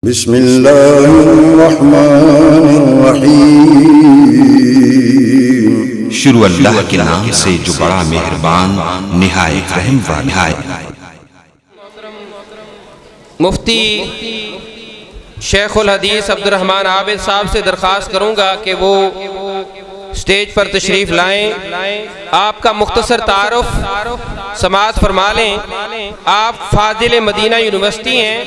بسم اللہ الرحمن الرحیم۔ شروع اللہ کے نام سے جو بڑا مہربان نہایت رحم والا ہے۔ مفتی شیخ الحدیث عبد الرحمن عابد صاحب سے درخواست کروں گا کہ وہ سٹیج پر تشریف لائیں، آپ کا مختصر تعارف سماعت فرما لیں۔ آپ فاضل مدینہ یونیورسٹی ہیں،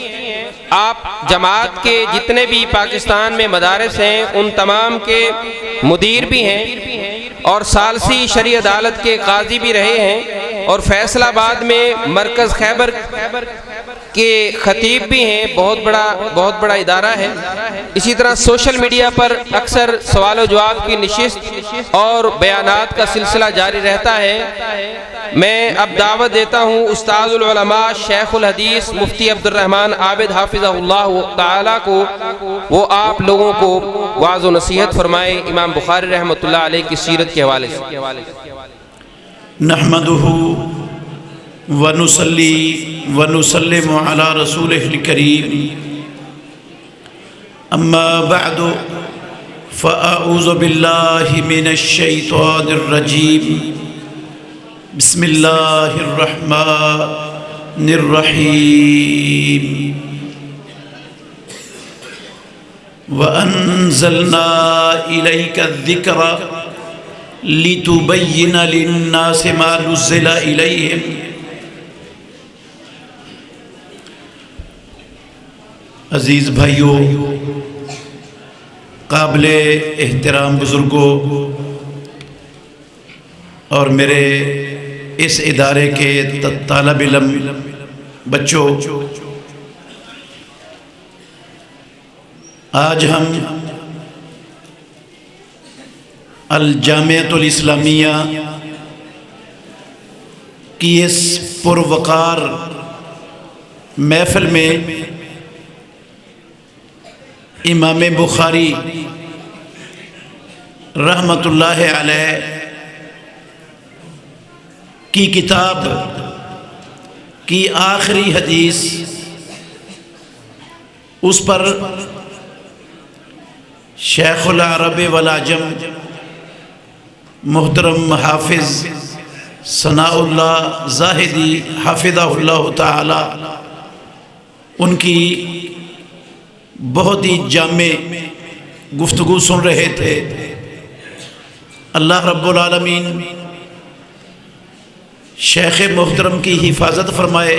آپ جماعت کے جتنے بھی پاکستان میں مدارس ہیں ان تمام کے مدیر بھی ہیں اور ثالثی شرعی عدالت کے قاضی بھی رہے ہیں اور فیصل آباد میں مرکز خیبر کے خطیب بھی ہیں۔ بہت بڑا ادارہ ہے۔ اسی طرح سوشل میڈیا پر اکثر سوال و جواب کی نشست اور بیانات کا سلسلہ جاری رہتا ہے۔ میں اب دعوت دیتا ہوں استاد العلماء شیخ الحدیث مفتی عبد الرحمن عابد حافظہ اللہ تعالی کو، وہ آپ لوگوں کو وعظ و نصیحت فرمائے امام بخاری رحمۃ اللہ علیہ کی سیرت کے حوالے سے۔ نحمدہ ونصلی ونسلم علی رسولہ الکریم، اما بعد فاعوذ باللہ من الشیطان الرجیم، بسم اللہ الرحمن الرحیم۔ وَأَنزَلْنَا إِلَيْكَ الذِّكْرَ لِتُبَيِّنَ لِلنَّاسِ مَا نُزِّلَ إِلَيْهِمْ۔ عزیز بھائیوں، قابل احترام بزرگوں اور میرے اس ادارے کے طالب علم بچوں، آج ہم الجامعۃ الاسلامیہ کی اس پروقار محفل میں امام بخاری رحمۃ اللہ علیہ کی کتاب کی آخری حدیث، اس پر شیخ العرب والعجم محترم حافظ ثناء اللہ زاہدی حفظہ اللہ تعالی ان کی بہت ہی جامع گفتگو سن رہے تھے۔ اللہ رب العالمین شیخ محترم کی حفاظت فرمائے،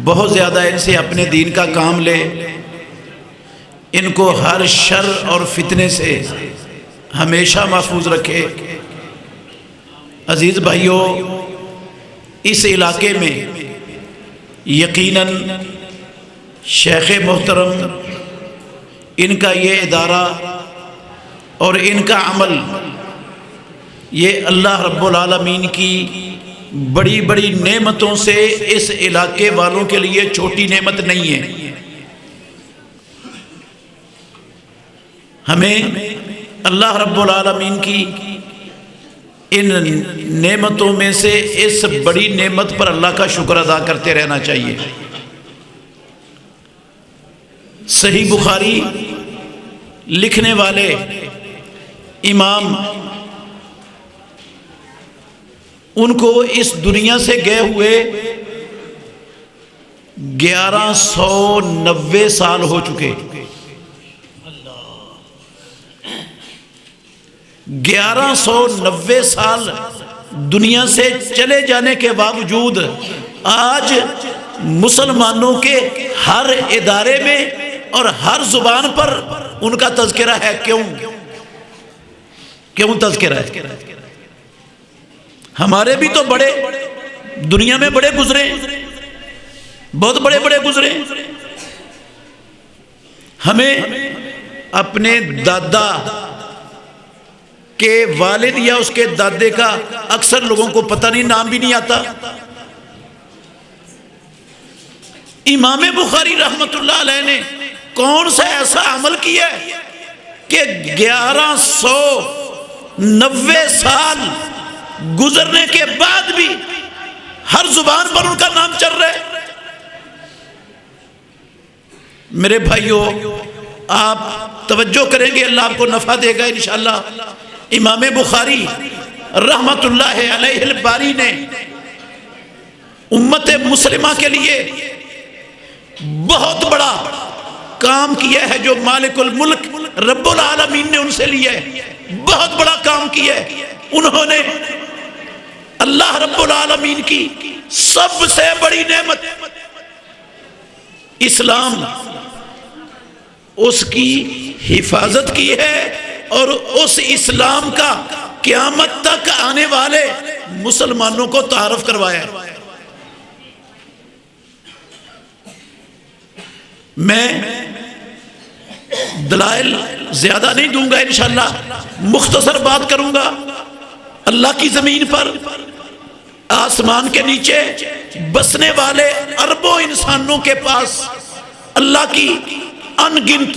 بہت زیادہ ان سے اپنے دین کا کام لے، ان کو ہر شر اور فتنے سے ہمیشہ محفوظ رکھے۔ عزیز بھائیوں، اس علاقے میں یقیناً شیخ محترم، ان کا یہ ادارہ اور ان کا عمل، یہ اللہ رب العالمین کی بڑی بڑی نعمتوں سے اس علاقے والوں کے لیے چھوٹی نعمت نہیں ہے۔ ہمیں اللہ رب العالمین کی ان نعمتوں میں سے اس بڑی نعمت پر اللہ کا شکر ادا کرتے رہنا چاہیے۔ صحیح بخاری لکھنے والے امام، ان کو اس دنیا سے گئے ہوئے 1190 سال ہو چکے۔ 1190 سال دنیا سے چلے جانے کے باوجود آج مسلمانوں کے ہر ادارے میں اور ہر زبان پر ان کا تذکرہ ہے۔ کیوں تذکرہ ہے؟ ہمارے بھی تو بڑے دنیا میں بڑے گزرے، بہت بڑے گزرے۔ ہمیں اپنے دادا کے والد یا اس کے دادے کا اکثر لوگوں کو پتہ نہیں، نام بھی نہیں آتا۔ امام بخاری رحمۃ اللہ علیہ نے کون سا ایسا عمل کیا ہے کہ 1190 سال گزرنے کے بعد بھی ہر زبان پر ان کا نام چل رہا ہے؟ میرے بھائیوں آپ توجہ کریں گے اللہ آپ کو نفع دے گا انشاءاللہ۔ امام بخاری رحمت اللہ علیہ الباری نے امت مسلمہ کے لیے بہت بڑا کام کیا ہے، جو مالک الملک رب العالمین نے ان سے لیا ہے، بہت بڑا کام کیا ہے۔ انہوں نے اللہ رب العالمین کی سب سے بڑی نعمت اسلام، اس کی حفاظت کی ہے اور اس اسلام کا قیامت تک آنے والے مسلمانوں کو تعارف کروایا ہے۔ میں دلائل زیادہ نہیں دوں گا انشاءاللہ، مختصر بات کروں گا۔ اللہ کی زمین پر آسمان کے نیچے بسنے والے اربوں انسانوں کے پاس اللہ کی ان گنت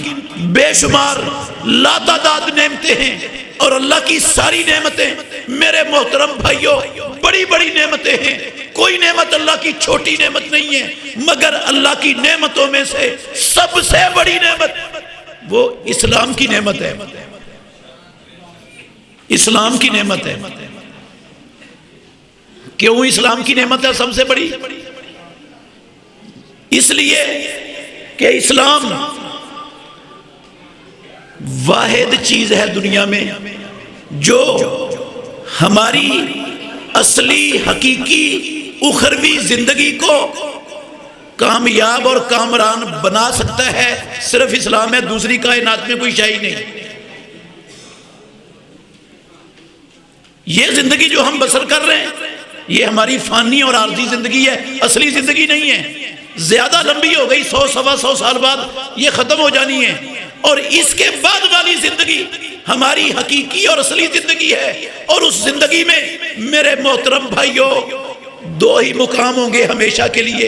بے شمار لاتعداد نعمتیں ہیں، اور اللہ کی ساری نعمتیں میرے محترم بھائیوں بڑی بڑی نعمتیں ہیں۔ کوئی نعمت اللہ کی چھوٹی نعمت نہیں ہے، مگر اللہ کی نعمتوں میں سے سب سے بڑی نعمت وہ اسلام کی نعمت ہے، اسلام کی نعمت ہے۔ کیوں اسلام کی نعمت ہے سب سے بڑی؟ اس لیے کہ اسلام واحد چیز ہے دنیا میں جو ہماری اصلی حقیقی اخروی زندگی کو کامیاب اور کامران بنا سکتا ہے۔ صرف اسلام ہے، دوسری کائنات میں کوئی شے نہیں۔ یہ زندگی جو ہم بسر کر رہے ہیں یہ ہماری فانی اور عارضی زندگی ہے، اصلی زندگی نہیں ہے۔ زیادہ لمبی ہو گئی، 100 سوا 100 سال بعد یہ ختم ہو جانی ہے، اور اس کے بعد والی زندگی ہماری حقیقی اور اصلی زندگی ہے۔ اور اس زندگی میں میرے محترم بھائیوں دو ہی مقام ہوں گے ہمیشہ کے لیے،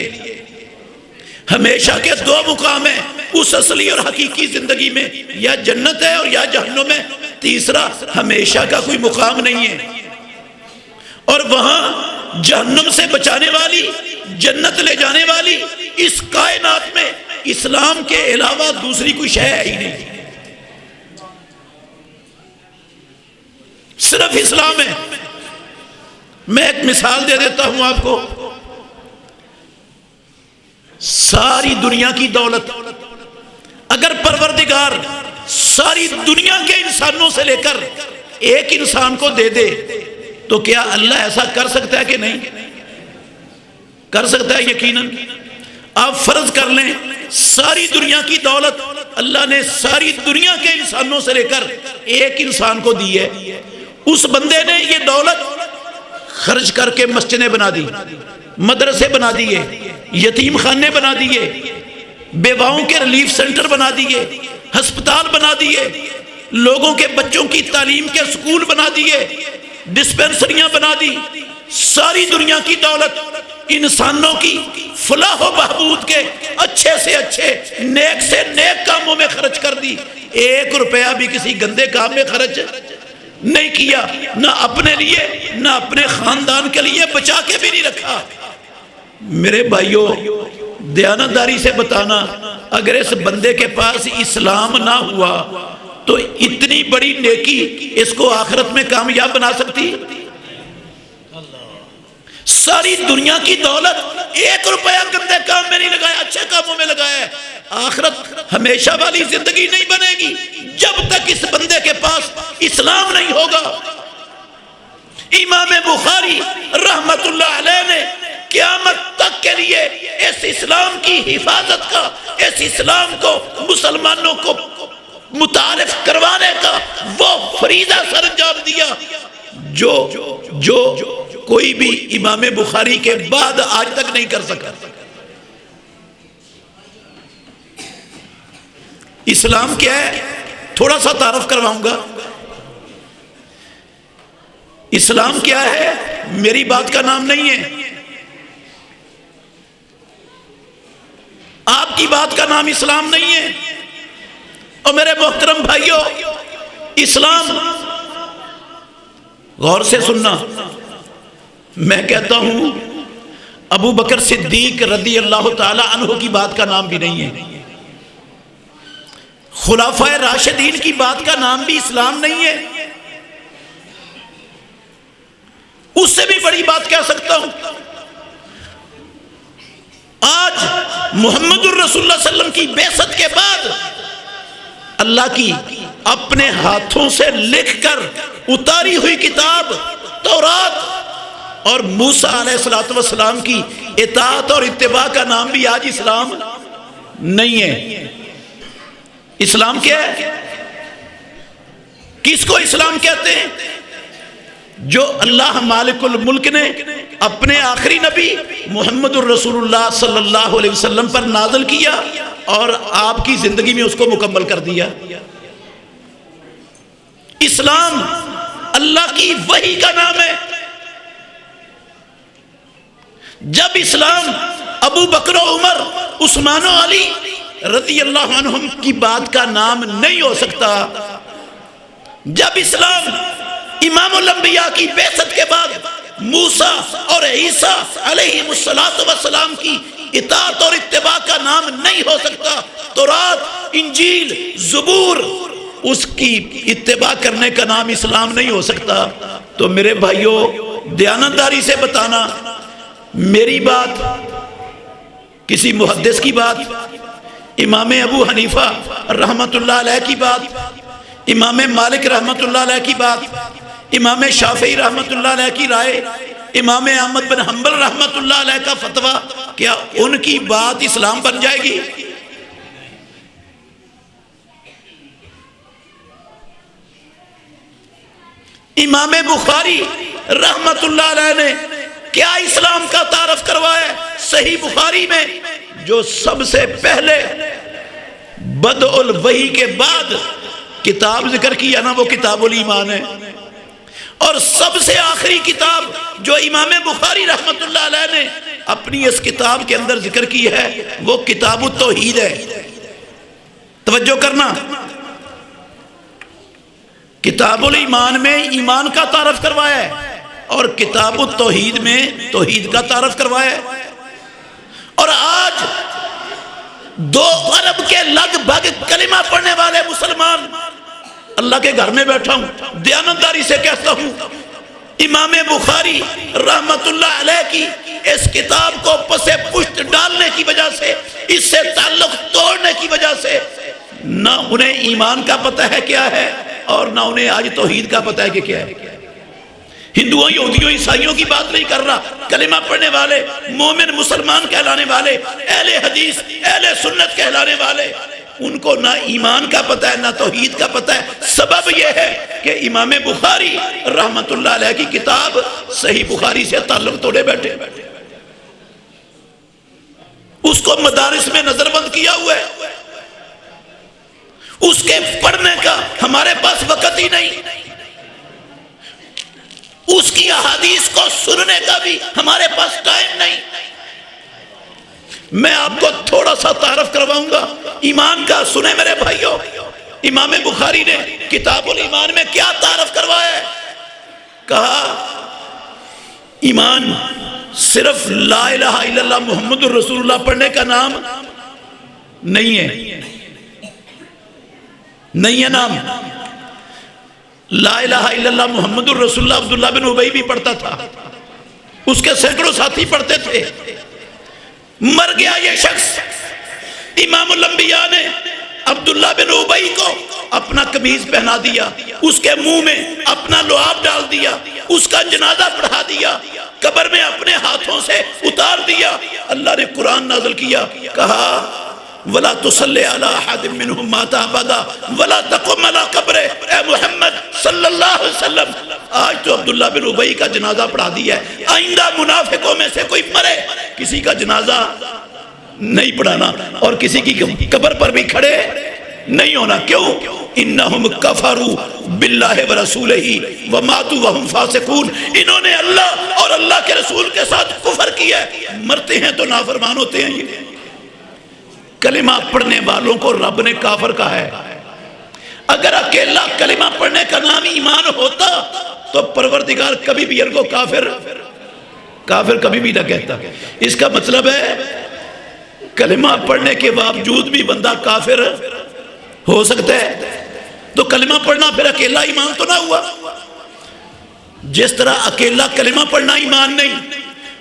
ہمیشہ کے دو مقام ہیں اس اصلی اور حقیقی زندگی میں، یا جنت ہے اور یا جہنم ہے، تیسرا ہمیشہ کا کوئی مقام نہیں ہے۔ اور وہاں جہنم سے بچانے والی، جنت لے جانے والی اس کائنات میں اسلام کے علاوہ دوسری کوئی شے ہے ہی نہیں، صرف اسلام ہے۔ میں ایک مثال دے دیتا ہوں آپ کو۔ ساری دنیا کی دولت اگر پروردگار ساری دنیا کے انسانوں سے لے کر ایک انسان کو دے دے تو کیا اللہ ایسا کر سکتا ہے کہ نہیں؟ کر سکتا ہے یقیناً۔ آپ فرض کر لیں ساری دنیا کی دولت اللہ نے ساری دنیا کے انسانوں سے لے کر ایک انسان کو دی ہے، اس بندے نے یہ دولت خرچ کر کے مسجدیں بنا دی، مدرسے بنا دیے، یتیم خانے بنا دیے، بیواؤں کے ریلیف سینٹر بنا دیے، ہسپتال بنا دیے، لوگوں کے بچوں کی تعلیم کے سکول بنا دیے، ڈسپینسریاں بنا دی۔ ساری دنیا کی دولت انسانوں کی فلاح و بہبود کے اچھے سے اچھے نیک سے نیک کاموں میں خرچ کر دی، 1 روپیہ بھی کسی گندے کام میں خرچ نہیں کیا، نہ اپنے لیے نہ اپنے خاندان کے لیے بچا کے بھی نہیں رکھا۔ میرے بھائیوں دیانتداری سے بتانا، اگر اس بندے کے پاس اسلام نہ ہوا تو اتنی بڑی نیکی اس کو آخرت میں کامیاب بنا سکتی؟ ساری دنیا کی دولت 1 روپیہ گندے کام میں نہیں لگایا، اچھے کاموں میں لگایا ہے۔ آخرت ہمیشہ والی زندگی نہیں بنے گی جب تک اس بندے کے پاس اسلام نہیں ہوگا۔ امام بخاری رحمت اللہ علیہ نے قیامت تک کے لیے اس اسلام کی حفاظت کا، اس اسلام کو مسلمانوں کو متعارف کروانے کا وہ فریضہ سر انجام دیا جو کوئی بھی امام بخاری کے بعد آج تک نہیں کر سکا۔ اسلام کیا ہے؟ تھوڑا سا تعارف کرواؤں گا۔ اسلام کیا ہے؟ میری بات کا نام نہیں ہے، آپ کی بات کا نام اسلام نہیں ہے۔ اور میرے محترم بھائیوں اسلام، غور سے سننا، میں کہتا ہوں ابو بکر صدیق رضی اللہ تعالی عنہ کی بات کا نام بھی نہیں ہے، خلفائے راشدین کی بات کا نام بھی اسلام نہیں ہے؟ اس سے بھی بڑی بات کہہ سکتا ہوں، آج محمد الرسول اللہ صلی اللہ علیہ وسلم کی بعثت کے بعد اللہ کی اپنے ہاتھوں سے لکھ کر اتاری ہوئی کتاب تورات اور موسیٰ علیہ السلام کی اطاعت اور اتباع کا نام بھی آج اسلام نہیں ہے۔ اسلام کیا ہے؟ کس کو اسلام کہتے ہیں؟ جو اللہ مالک الملک نے اپنے آخری نبی محمد الرسول اللہ صلی اللہ علیہ وسلم پر نازل کیا اور آپ کی زندگی میں اس کو مکمل کر دیا۔ اسلام اللہ کی وحی کا نام ہے۔ جب اسلام ابو بکر و عمر عثمان و علی رضی اللہ عنہم کی بات کا نام نہیں ہو سکتا، جب اسلام امام الانبیاء کی بعثت کے بعد موسیٰ اور عیسیٰ علیہ السلام کی اطاعت اور اتباع کا نام نہیں ہو سکتا، تورات، انجیل، زبور، اس کی اتباع کرنے کا نام اسلام نہیں ہو سکتا، تو میرے بھائیوں دیانتداری سے بتانا، میری بات، کسی محدث کی بات، امام ابو حنیفہ رحمت اللہ علیہ کی بات، امام مالک رحمت اللہ علیہ کی بات، امام شافعی رحمت اللہ علیہ کی رائے، امام احمد بن حنبل رحمت اللہ علیہ کا فتویٰ، کیا ان کی بات اسلام بن جائے گی؟ امام بخاری رحمت اللہ علیہ نے کیا اسلام کا تعارف کروایا؟ صحیح بخاری میں جو سب سے پہلے بدء الوحی کے بعد کتاب ذکر کیا نا، وہ کتاب الایمان ہے، اور سب سے آخری کتاب جو امام بخاری رحمت اللہ علیہ نے اپنی اس کتاب کے اندر ذکر کی ہے وہ کتاب التوحید ہے۔ توجہ کرنا، کتاب الایمان میں ایمان کا تعارف کروایا ہے اور کتاب التوحید میں توحید کا تعارف کروایا ہے۔ اور آج 2 ارب کے لگ بھگ کلمہ پڑھنے والے مسلمان، اللہ کے گھر میں بیٹھا ہوں، دیانتداری سے کہتا ہوں، امام بخاری رحمت اللہ علیہ کی اس کتاب کو پس پشت ڈالنے کی وجہ سے، اس سے تعلق توڑنے کی وجہ سے، نہ انہیں ایمان کا پتہ ہے کیا ہے اور نہ انہیں آج توحید کا پتہ ہے کہ کیا ہے۔ ہندوؤں، یہودیوں، عیسائیوں کی بات نہیں کر رہا، کلمہ پڑھنے والے، مومن مسلمان کہلانے والے، اہل حدیث، اہل سنت کہلانے والے، ان کو نہ ایمان کا پتہ ہے نہ توحید کا پتہ ہے۔ سبب یہ ہے کہ امام بخاری رحمت اللہ علیہ کی کتاب صحیح بخاری سے تعلق توڑے بیٹھے، اس کو مدارس میں نظر بند کیا ہوا ہے، اس کے پڑھنے کا ہمارے پاس وقت ہی نہیں، اس کی احادیث کو سننے کا بھی ہمارے پاس ٹائم نہیں۔ میں آپ کو تھوڑا سا تعارف کرواؤں گا ایمان کا، سنیں میرے بھائیوں۔ امام بخاری نے کتاب الایمان میں کیا تعارف کروایا ہے؟ کہا ایمان صرف لا الہ الا اللہ محمد الرسول اللہ پڑھنے کا نام نہیں ہے، نہیں ہے نام۔ لا الہ الا اللہ محمد الرسول اللہ عبداللہ بن ابی بھی پڑھتا تھا، اس کے سینکڑوں ساتھی پڑھتے تھے، مر گیا یہ شخص۔ امام الانبیاء نے عبداللہ بن ابی کو اپنا قمیض پہنا دیا، اس کے منہ میں اپنا لعاب ڈال دیا، اس کا جنازہ پڑھا دیا، قبر میں اپنے ہاتھوں سے اتار دیا۔ اللہ نے قرآن نازل کیا، کہا وَلَا تُصَلِّ عَلَىٰ أَحَدٍ مِّنْهُمْ مَاتَ أَبَدًا وَلَا تَقُمْ عَلَىٰ قَبْرِهِ۔ اے محمد صلی اللہ علیہ وسلم، آج تو عبداللہ بن ابی کا جنازہ پڑھا دیا ہے، آئندہ منافقوں میں سے کوئی مرے کسی کا جنازہ نہیں پڑھانا اور کسی کی قبر پر بھی کھڑے نہیں ہونا۔ کیوں؟ انہم کفروا باللہ ورسولہ وماتوا وہم فاسقون۔ انہوں نے اللہ اور اللہ کے رسول کے ساتھ کفر کیا ہے، مرتے ہیں تو نافرمان ہوتے ہیں۔ یہ کلمہ پڑھنے والوں کو رب نے کافر کہا ہے۔ اگر اکیلا کلمہ پڑھنے کا نام ایمان ہوتا تو پروردگار کبھی بھی ان کو کافر کبھی بھی نہ کہتا۔ اس کا مطلب ہے کلمہ پڑھنے کے باوجود بھی بندہ کافر ہو سکتا ہے؟ تو کلمہ پڑھنا پھر اکیلا ایمان تو نہ ہوا؟ جس طرح اکیلا کلمہ پڑھنا ایمان نہیں.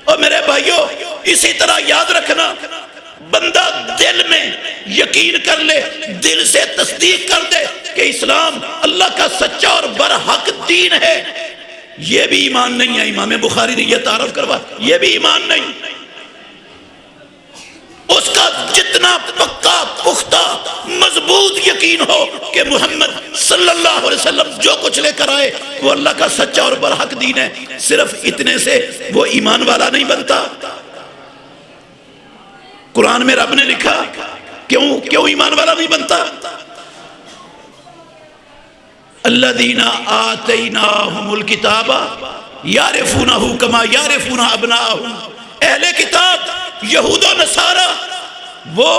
اور میرے بھائیوں اسی طرح یاد رکھنا، بندہ دل میں یقین کر لے، دل سے تصدیق کر دے کہ اسلام اللہ کا سچا اور برحق دین ہے، یہ بھی ایمان نہیں ہے. امام بخاری نے یہ تعارف کروا، یہ بھی ایمان نہیں. اس کا جتنا پکا پختہ مضبوط یقین ہو کہ محمد صلی اللہ علیہ وسلم جو کچھ لے کر آئے وہ اللہ کا سچا اور برحق دین ہے، صرف اتنے سے وہ ایمان والا نہیں بنتا. قرآن میں رب نے لکھا کیوں ایمان والا نہیں بنتا؟ الذین آتیناہم الکتاب یعرفونہ کما یعرفون ابناءہم. اہل کتاب یہود و نصارہ وہ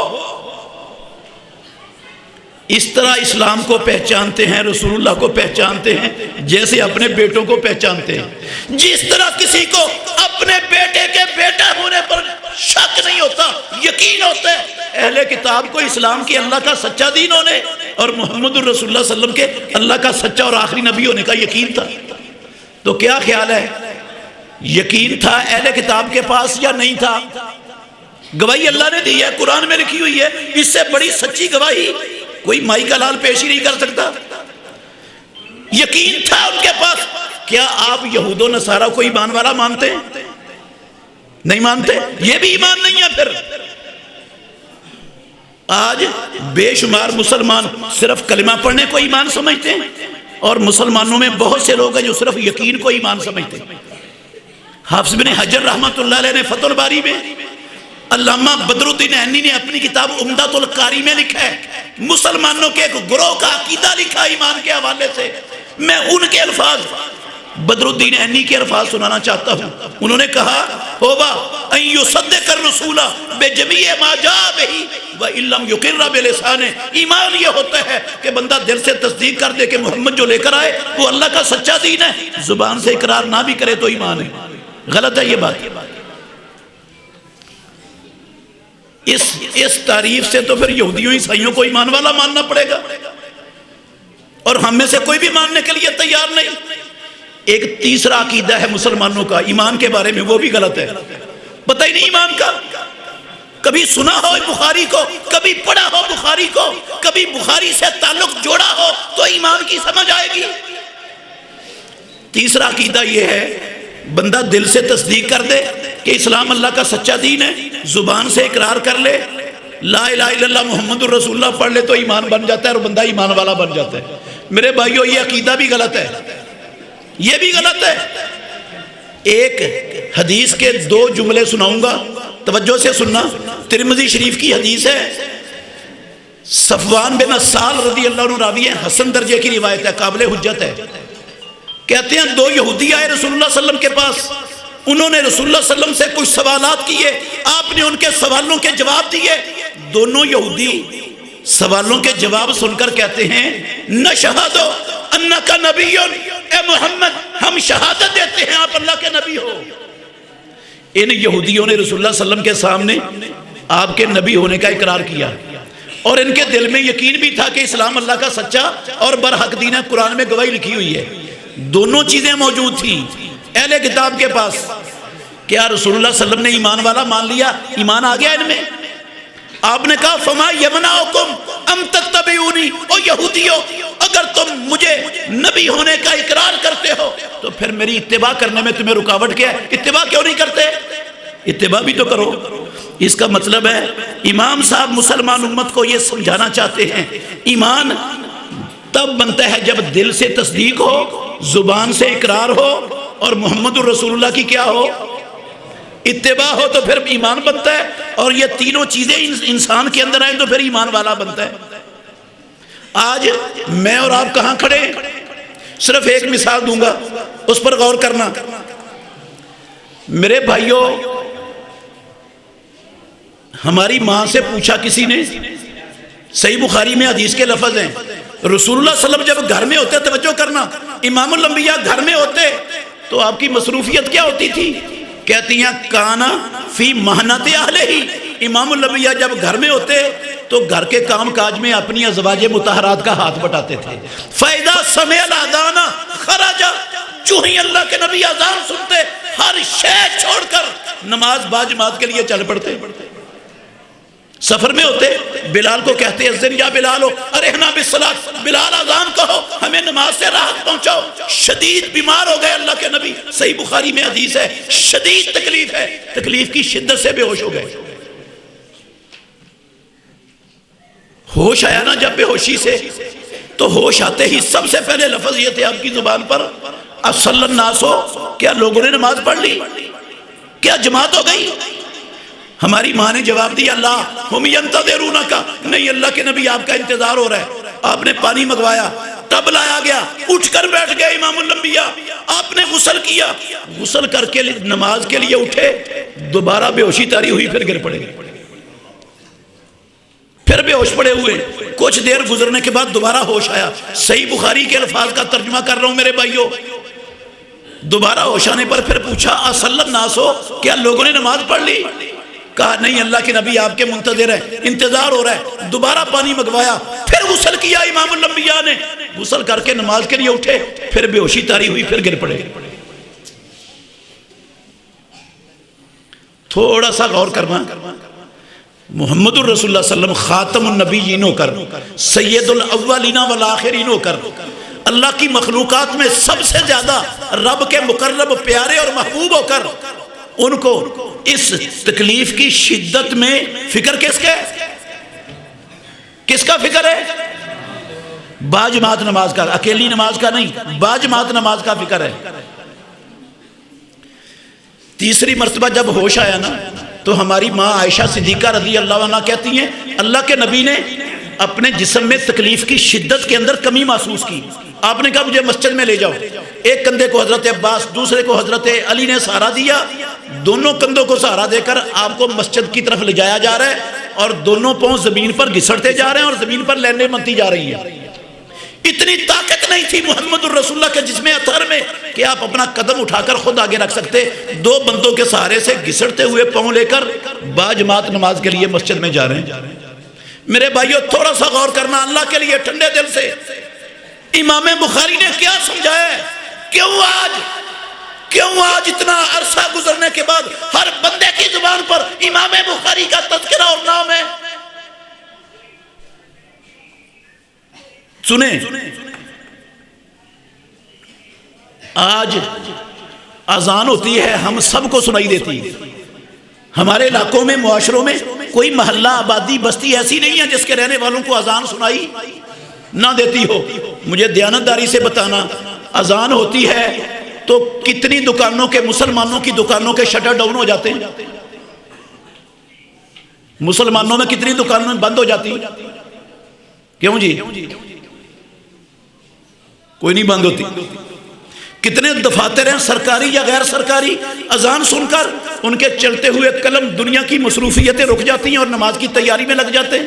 اس طرح اسلام کو پہچانتے ہیں، رسول اللہ کو پہچانتے ہیں جیسے اپنے بیٹوں کو پہچانتے ہیں. جس طرح کسی کو اپنے بیٹے کے بیٹا ہونے پر شک نہیں ہوتا، یقین ہوتا ہے، اہل کتاب کو اسلام کی اللہ کا سچا دین ہونے اور محمد الرسول اللہ صلی اللہ علیہ وسلم کے اللہ کا سچا اور آخری نبی ہونے کا یقین تھا. تو کیا خیال ہے، یقین تھا اہل کتاب کے پاس یا نہیں تھا؟ گواہی اللہ نے دی ہے، قرآن میں لکھی ہوئی ہے. اس سے بڑی سچی گواہی کوئی مائی کا لال پیش ہی نہیں کر سکتا. یقین تھا ان کے پاس. کیا آپ یہود و نصارہ کو ایمان والا مانتے ہیں؟ نہیں مانتے، یہ بھی ایمان نہیں ہے. پھر آج بے شمار مسلمان صرف کلمہ پڑھنے کو ایمان سمجھتے ہیں، اور مسلمانوں میں بہت سے لوگ ہیں جو صرف یقین کو ایمان سمجھتے ہیں. حافظ بن حجر رحمۃ اللہ علیہ نے فتح الباری میں، علامہ بدر الدین عینی نے اپنی کتاب عمدۃ القاری میں لکھا ہے، مسلمانوں کے ایک گروہ کا عقیدہ لکھا ایمان کے حوالے سے. میں ان کے الفاظ، بدر الدین عینی کے الفاظ سنانا چاہتا ہوں. انہوں نے کہا ہوبا ان یصدق الرسول بجمیع ما جاء به وان لم یقر بلسانه. ایمان یہ ہوتا ہے کہ بندہ دل سے تصدیق کر دے کہ محمد جو لے کر آئے وہ اللہ کا سچا دین ہے، زبان سے اقرار نہ بھی کرے تو ایمان ہے. غلط ہے یہ بات. اس تعریف سے تو پھر یہودیوں عیسائیوں کو ایمان والا ماننا پڑے گا، اور ہم میں سے کوئی بھی ماننے کے لیے تیار نہیں. ایک تیسرا عقیدہ ہے مسلمانوں کا ایمان کے بارے میں، وہ بھی غلط ہے. پتہ ہی نہیں ایمان کا. کبھی سنا ہو بخاری کو، کبھی پڑھا ہو بخاری کو، کبھی بخاری سے تعلق جوڑا ہو تو ایمان کی سمجھ آئے گی. تیسرا عقیدہ یہ ہے بندہ دل سے تصدیق کر دے کہ اسلام اللہ کا سچا دین ہے، زبان سے اقرار کر لے، لا الہ الا اللہ محمد الرسول اللہ پڑھ لے تو ایمان بن جاتا ہے اور بندہ ایمان والا بن جاتا ہے. میرے بھائیو یہ عقیدہ بھی غلط ہے، یہ بھی غلط ہے. ایک حدیث کے 2 جملے سناؤں گا، توجہ سے سننا. ترمذی شریف کی حدیث ہے، صفوان بن اسال رضی اللہ عنہ راوی ہے، حسن درجے کی روایت ہے، قابل حجت ہے. کہتے ہیں 2 یہودی آئے رسول اللہ صلی اللہ علیہ وسلم کے پاس. انہوں نے رسول اللہ صلی اللہ علیہ وسلم سے کچھ سوالات کیے، آپ نے ان کے سوالوں کے جواب دیے. دونوں یہودی سوالوں کے جواب سن کر کہتے ہیں نشہد انک نبی، اے محمد ہم شہادت دیتے ہیں آپ اللہ کے نبی ہو. ان یہودیوں نے رسول اللہ صلی اللہ علیہ وسلم کے سامنے آپ کے نبی ہونے کا اقرار کیا، اور ان کے دل میں یقین بھی تھا کہ اسلام اللہ کا سچا اور برحق دین ہے. قرآن میں گواہی لکھی ہوئی ہے. دونوں چیزیں موجود تھیں اہل کتاب کے پاس. کیا رسول اللہ صلی اللہ علیہ وسلم نے ایمان والا مان لیا؟ ایمان آ گیا ان میں. آپ نے کہا فما یمنعکم ام تتبعونی، او یہودیو اگر تم مجھے نبی ہونے کا اقرار کرتے ہو تو پھر میری اتباع کرنے میں تمہیں رکاوٹ کیا ہے؟ اتباع کیوں نہیں کرتے؟ اتباع بھی تو کرو. اس کا مطلب ہے امام صاحب مسلمان امت کو یہ سمجھانا چاہتے ہیں ایمان تب بنتا ہے جب دل سے تصدیق ہو، زبان سے اقرار ہو، اور محمد الرسول اللہ کی کیا ہو؟ اتباع ہو، تو پھر ایمان بنتا ہے. اور یہ تینوں چیزیں انسان کے اندر آئیں تو پھر ایمان والا بنتا ہے. آج میں اور آپ کہاں کھڑے ہیں؟ صرف ایک مثال دوں گا، اس پر غور کرنا. میرے بھائیوں، ہماری ماں سے پوچھا کسی نے، صحیح بخاری میں حدیث کے لفظ ہیں، رسول اللہ صلی اللہ علیہ وسلم جب گھر میں ہوتے، توجہ کرنا، امام الانبیاء گھر میں ہوتے تو آپ کی مصروفیت کیا ہوتی تھی؟ کہتی ہیں کانا فی محنت اہلہ ہی. امام الانبیاء جب گھر میں ہوتے تو گھر کے کام کاج میں اپنی ازواج مطہرات کا ہاتھ بٹاتے تھے. فَإِذَا سَمِعَ الْأَذَانَ خَرَجَ، جو ہی اللہ کے نبی اذان سنتے ہر شے چھوڑ کر نماز باجماعت کے لیے چل پڑتے. سفر میں ہوتے بلال کو کہتے اذن یا بلال ہو ارحنا بالصلاۃ، بلال اذان کہو ہمیں نماز سے راحت پہنچاؤ. شدید بیمار ہو گئے اللہ کے نبی، صحیح بخاری میں حدیث ہے، شدید تکلیف ہے، تکلیف کی شدت سے بے ہوش ہو گئے. ہوش آیا نا جب بے ہوشی سے، تو ہوش آتے ہی سب سے پہلے لفظ یہ تھے آپ کی زبان پر اصل الناس ہو، کیا لوگوں نے نماز پڑھ لی، کیا جماعت ہو گئی؟ ہماری ماں نے جواب دیا اللہ ہم ینتظرونک، نہیں اللہ کے نبی آپ کا انتظار ہو رہا ہے. آپ نے پانی منگوایا، ٹب لایا گیا، اٹھ کر بیٹھ گئے امام الانبیاء. آپ نے غسل کیا، غسل کر کے نماز کے لیے اٹھے، دوبارہ بے ہوشی طاری ہوئی، پھر گر پڑے، پھر بے ہوش پڑے ہوئے. کچھ دیر گزرنے کے بعد دوبارہ ہوش آیا. صحیح بخاری کے الفاظ کا ترجمہ کر رہا ہوں میرے بھائیو. دوبارہ ہوش آنے پر پھر پوچھا اصل الناس ہو، کیا لوگوں نے نماز پڑھ لی؟ کہا نہیں اللہ کے نبی آپ کے منتظر ہیں، انتظار ہو رہا ہے. دوبارہ پانی منگوایا، پھر غسل کیا امام الانبیاء نے، غسل کر کے نماز کے لیے اٹھے، پھر بے ہوشی طاری ہوئی، پھر گر پڑے. تھوڑا سا غور کرنا، محمد الرسول اللہ صلی اللہ علیہ وسلم خاتم النبیین ہو کر، سید الاولین والآخرین ہو کر، اللہ کی مخلوقات میں سب سے زیادہ رب کے مقرب پیارے اور محبوب ہو کر، ان کو اس تکلیف کی شدت میں فکر کس کا فکر ہے؟ باجماعت نماز کا، اکیلی نماز کا نہیں، باجماعت نماز کا فکر ہے. تیسری مرتبہ جب ہوش آیا نا تو ہماری ماں عائشہ صدیقہ رضی اللہ عنہ کہتی ہیں اللہ کے نبی نے اپنے جسم میں تکلیف کی شدت کے اندر کمی محسوس کی. آپ نے کہا مجھے مسجد میں لے جاؤ. ایک کندھے کو حضرت عباس، دوسرے کو حضرت علی نے سہارا دیا. دونوں کندھوں کو سہارا دے کر آپ کو مسجد کی طرف لے جایا جا رہا ہے، اور دونوں پاؤں زمین پر گھسڑتے جا رہے ہیں اور زمین پر لینیں بنتی جا رہی ہیں. اتنی طاقت نہیں تھی محمد الرسول اللہ کے جسم اطہر میں کہ آپ اپنا قدم اٹھا کر خود آگے رکھ سکتے. دو بندوں کے سہارے سے گھسڑتے ہوئے پاؤں لے کر باجماعت نماز کے لیے مسجد میں جا رہے ہیں. میرے بھائیو تھوڑا سا غور کرنا اللہ کے لیے ٹھنڈے دل سے. امام بخاری نے کیا سمجھایا ہے؟ کیوں آج اتنا عرصہ گزرنے کے بعد ہر بندے کی زبان پر امام بخاری کا تذکرہ اور نام ہے؟ سنیں، آج اذان ہوتی ہے، ہم سب کو سنائی دیتی ہے. ہمارے علاقوں میں، معاشروں میں کوئی محلہ، آبادی، بستی ایسی نہیں ہے جس کے رہنے والوں کو اذان سنائی نہ دیتی ہو. مجھے دیانتداری سے بتانا، اذان ہوتی ہے تو کتنی دکانوں کے، مسلمانوں کی دکانوں کے شٹر ڈاؤن ہو جاتے ہیں؟ مسلمانوں میں کتنی دکانیں بند ہو جاتی ہیں؟ کیوں جی؟ کوئی نہیں بند ہوتی. کتنے دفاتر ہیں سرکاری یا غیر سرکاری، اذان سن کر ان کے چلتے ہوئے قلم دنیا کی مصروفیتیں رک جاتی ہیں اور نماز کی تیاری میں لگ جاتے ہیں.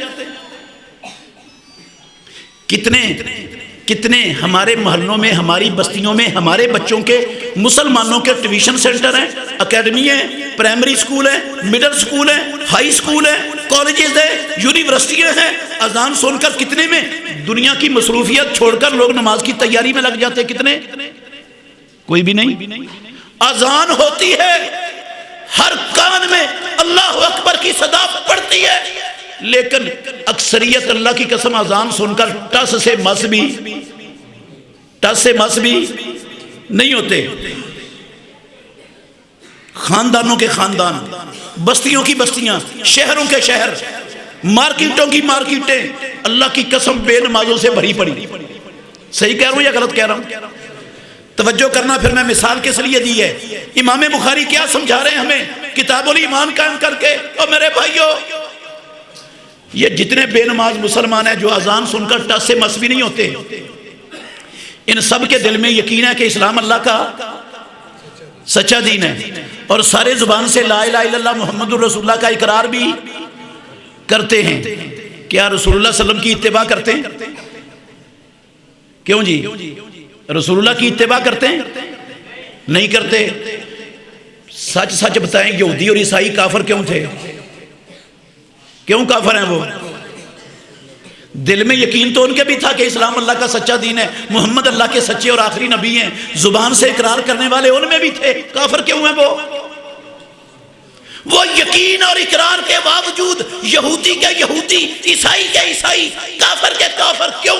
کتنے ہمارے محلوں میں، ہماری بستیوں میں ہمارے بچوں کے، مسلمانوں کے ٹیوشن سینٹر ہیں، اکیڈمی ہیں، پرائمری سکول ہیں، مڈل سکول ہیں، ہائی سکول ہیں، کالجز ہیں، یونیورسٹیاں ہیں. اذان سن کر کتنے میں دنیا کی مصروفیت چھوڑ کر لوگ نماز کی تیاری میں لگ جاتے ہیں؟ کتنے؟ کوئی بھی نہیں. اذان ہوتی ہے، ہر کان میں اللہ اکبر کی صدا پڑتی ہے، لیکن اکثریت اللہ کی قسم اذان سن کر ٹس سے مس بھی نہیں ہوتے. خاندانوں کے خاندان، بستیوں کی بستیاں، شہروں کے شہر، مارکیٹوں کی مارکیٹیں اللہ کی قسم بے نمازوں سے بھری پڑی. صحیح کہہ رہا ہوں یا غلط کہہ رہا ہوں؟ توجہ کرنا، پھر میں مثال کس لیے دی ہے. امام بخاری کیا سمجھا رہے ہیں ہمیں کتاب الایمان قائم کر کے؟ اور میرے بھائیو، یہ جتنے بے نماز مسلمان ہیں جو اذان سن کر ٹس سے مس بھی نہیں ہوتے، ان سب کے دل میں یقین ہے کہ اسلام اللہ کا سچا دین ہے، اور سارے زبان سے لا الہ الا اللہ محمد الرسول اللہ کا اقرار بھی کرتے ہیں. کیا رسول اللہ صلی اللہ علیہ وسلم کی اتباع کرتے ہیں؟ کیوں جی؟ رسول اللہ کی اتباع کرتے ہیں؟ نہیں کرتے. سچ بتائیں، یہودی اور عیسائی کافر کیوں تھے؟ کیوں کافر ہیں وہ؟ دل میں یقین تو ان کے بھی تھا کہ اسلام اللہ کا سچا دین ہے، محمد اللہ کے سچے اور آخری نبی ہیں، زبان سے اقرار کرنے والے ان میں بھی تھے، کافر کیوں ہیں وہ یقین اور اقرار کے باوجود یہودی کے یہودی، عیسائی کے عیسائی، کافر کے کافر کیوں؟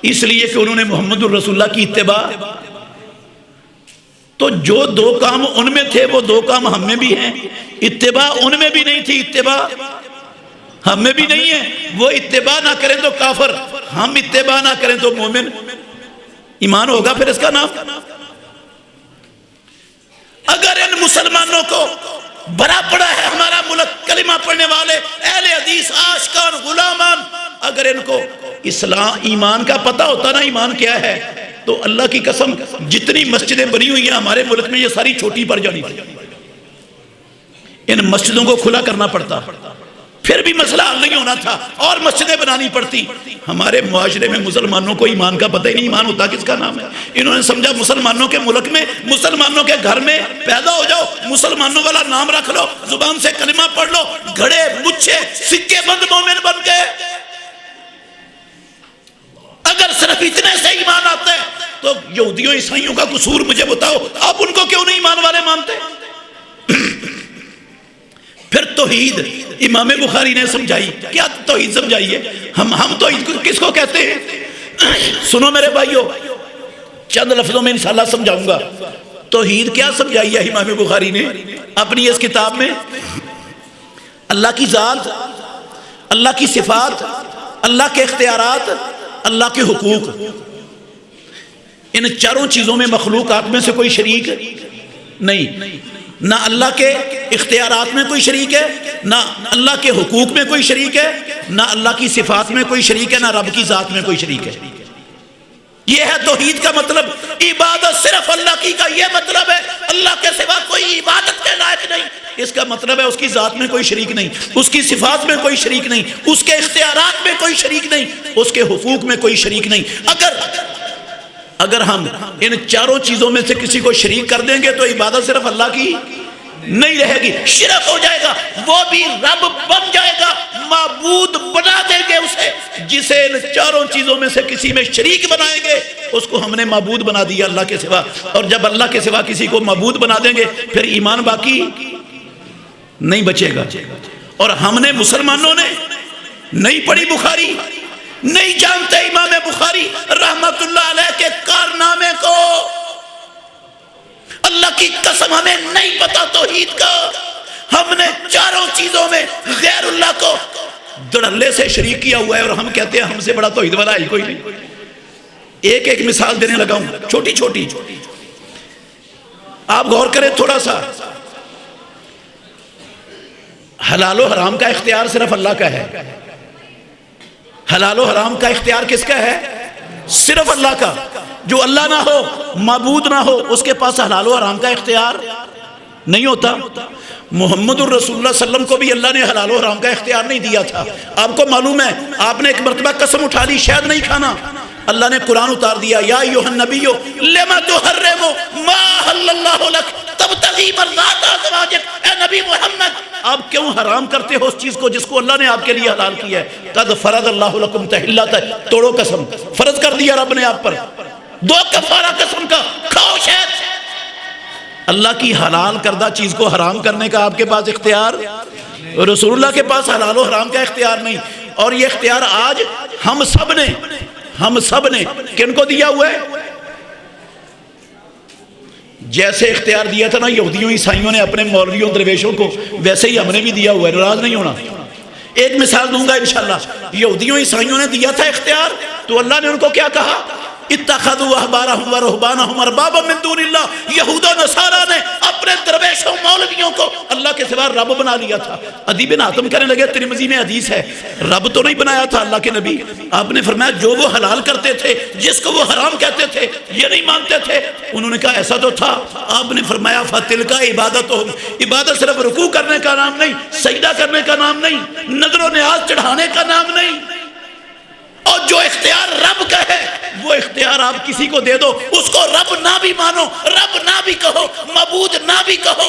اس لیے کہ انہوں نے محمد الرسول اللہ کی اتباع، تو جو دو کام ان میں تھے وہ دو کام ہم میں بھی ہیں، اتباع ان میں بھی نہیں تھی، اتباع ہم میں بھی نہیں ہے، وہ اتباع نہ کریں تو کافر، ہم اتباع نہ کریں تو مومن، ایمان ہوگا پھر اس کا نام؟ اگر ان مسلمانوں کو بڑا پڑا ہے ہمارا ملک، کلمہ پڑھنے والے اہل حدیث عاشقان غلامان، اگر ان کو اسلام ایمان کا پتہ ہوتا نا ایمان کیا ہے، تو اللہ کی قسم جتنی مسجدیں بنی ہوئی ہیں ہمارے ملک میں یہ ساری چھوٹی پڑ جانی تھی، ان مسجدوں کو کھلا کرنا پڑتا، پھر بھی مسئلہ حل نہیں ہونا تھا، اور مسجدیں بنانی پڑتی۔ ہمارے معاشرے میں مسلمانوں کو ایمان کا پتہ ہی نہیں، ایمان ہوتا کس کا نام ہے؟ انہوں نے سمجھا مسلمانوں کے ملک میں، مسلمانوں کے گھر میں پیدا ہو جاؤ، مسلمانوں والا نام رکھ لو، زبان سے کلمہ پڑھ لو، گھڑے مچھے سکے بند مومن بن گئے۔ اگر صرف اتنے سے ایمان آتا ہے تو یہودیوں عیسائیوں کا قصور مجھے بتاؤ، آپ ان کو کیوں نہیں ایمان والے مانتے؟ پھر توحید امام بخاری نے سمجھائی، کیا توحید سمجھائی ہے؟ ہم توحید کس کو کہتے ہیں؟ سنو میرے بھائیو، چند لفظوں میں انشاءاللہ سمجھاؤں گا۔ توحید کیا سمجھائی ہے امام بخاری نے اپنی اس کتاب میں؟ اللہ کی ذات، اللہ کی صفات، اللہ کے اختیارات، اللہ کے حقوق، ان چاروں چیزوں میں مخلوقات میں سے کوئی شریک نہیں، نہ اللہ کے اختیارات میں کوئی شریک ہے، نہ اللہ کے حقوق میں کوئی شریک ہے، نہ اللہ کی صفات میں کوئی شریک ہے، نہ رب کی ذات میں کوئی شریک ہے۔ یہ ہے توحید کا مطلب، عبادت صرف اللہ کی کا یہ مطلب ہے، اللہ کے سوا کوئی عبادت کے لائق نہیں، اس کا مطلب ہے اس کی ذات میں کوئی شریک نہیں، اس کی صفات میں کوئی شریک نہیں، اس کے اختیارات میں کوئی شریک نہیں، اس کے حقوق میں کوئی شریک نہیں۔ اگر ہم ان چاروں چیزوں میں سے کسی کو شریک کر دیں گے تو عبادت صرف اللہ کی نہیں رہے گی، شرک ہو جائے گا، وہ بھی رب بن جائے گا، معبود بنا دیں گے اسے، جسے ان چاروں چیزوں میں سے کسی میں شریک بنائیں گے اس کو ہم نے معبود بنا دیا اللہ کے سوا، اور جب اللہ کے سوا کسی کو معبود بنا دیں گے پھر ایمان باقی نہیں بچے گا۔ اور ہم نے مسلمانوں نے نہیں پڑھی بخاری، نہیں جانتے امام بخاری رحمت اللہ علیہ کے کارنامے کو، اللہ کی قسم ہمیں نہیں پتا توحید کا، ہم نے چاروں چیزوں میں غیر اللہ کو دھڑلے سے شریک کیا ہوا ہے، اور ہم کہتے ہیں ہم سے بڑا توحید والا ہی کوئی نہیں۔ ایک مثال دینے لگا ہوں، چھوٹی چھوٹی، آپ غور کریں تھوڑا سا۔ حلال و حرام کا اختیار صرف اللہ کا ہے، حلال و حرام کا اختیار کس کا ہے؟ صرف اللہ کا۔ جو اللہ نہ ہو، معبود نہ ہو، اس کے پاس حلال و حرام کا اختیار نہیں ہوتا۔ محمد الرسول اللہ صلی اللہ علیہ وسلم کو بھی اللہ نے حلال و حرام کا اختیار نہیں دیا تھا۔ آپ کو معلوم ہے، آپ نے ایک مرتبہ قسم اٹھا لی شہد نہیں کھانا، اللہ نے قرآن اتار دیا، یا ایھا النبی لما تحرم ما احل اللہ لک تبتغی مرضات ازواجک، اے نبی محمد آپ کیوں حرام کرتے ہو اس چیز کو جس کو اللہ نے آپ کے لیے حلال کیا ہے؟ قد فرض اللہ لکم تحلۃ، توڑو قسم، فرض کر دیا رب نے آپ پر، دو کفارہ قسم کا، کھاؤ شہد۔ اللہ کی حلال کردہ چیز کو حرام کرنے کا آپ کے پاس اختیار، رسول اللہ کے پاس حلال و حرام کا اختیار نہیں۔ اور یہ اختیار آج ہم سب نے کن کو دیا ہوا ہے؟ جیسے اختیار دیا تھا نا یہودیوں عیسائیوں نے اپنے مولویوں درویشوں کو، ویسے ہی ہم نے بھی دیا ہوا ہے، ناراض نہیں ہونا۔ ایک مثال دوں گا انشاءاللہ، یہودیوں عیسائیوں نے دیا تھا اختیار، تو اللہ نے ان کو کیا کہا؟ اتخذوا احبارهم ورهبانهم اربابا من دون اللہ، یہود و نصارہ نے اپنے درویشوں مولویوں کو اللہ کے سوا رب بنا لیا تھا۔ عدی بن حاتم کہنے لگے ترمذی میں حدیث ہے، رب تو نہیں بنایا تھا اللہ کے نبی، آپ نے فرمایا جو وہ حلال کرتے تھے، جس کو وہ حرام کہتے تھے، یہ نہیں مانتے تھے۔ انہوں نے کہا ایسا تو تھا، آپ نے فرمایا فَتِلْكَ عِبَادَتُهُمْ، عبادت صرف رکوع کرنے کا نام نہیں، سجدہ کرنے کا نام نہیں، نذر و نیاز چڑھانے کا نام نہیں۔ اور جو اختیار رب کا ہے وہ اختیار آپ کسی کو دے دو، اس کو رب نہ بھی مانو، رب نہ بھی کہو، معبود نہ بھی کہو،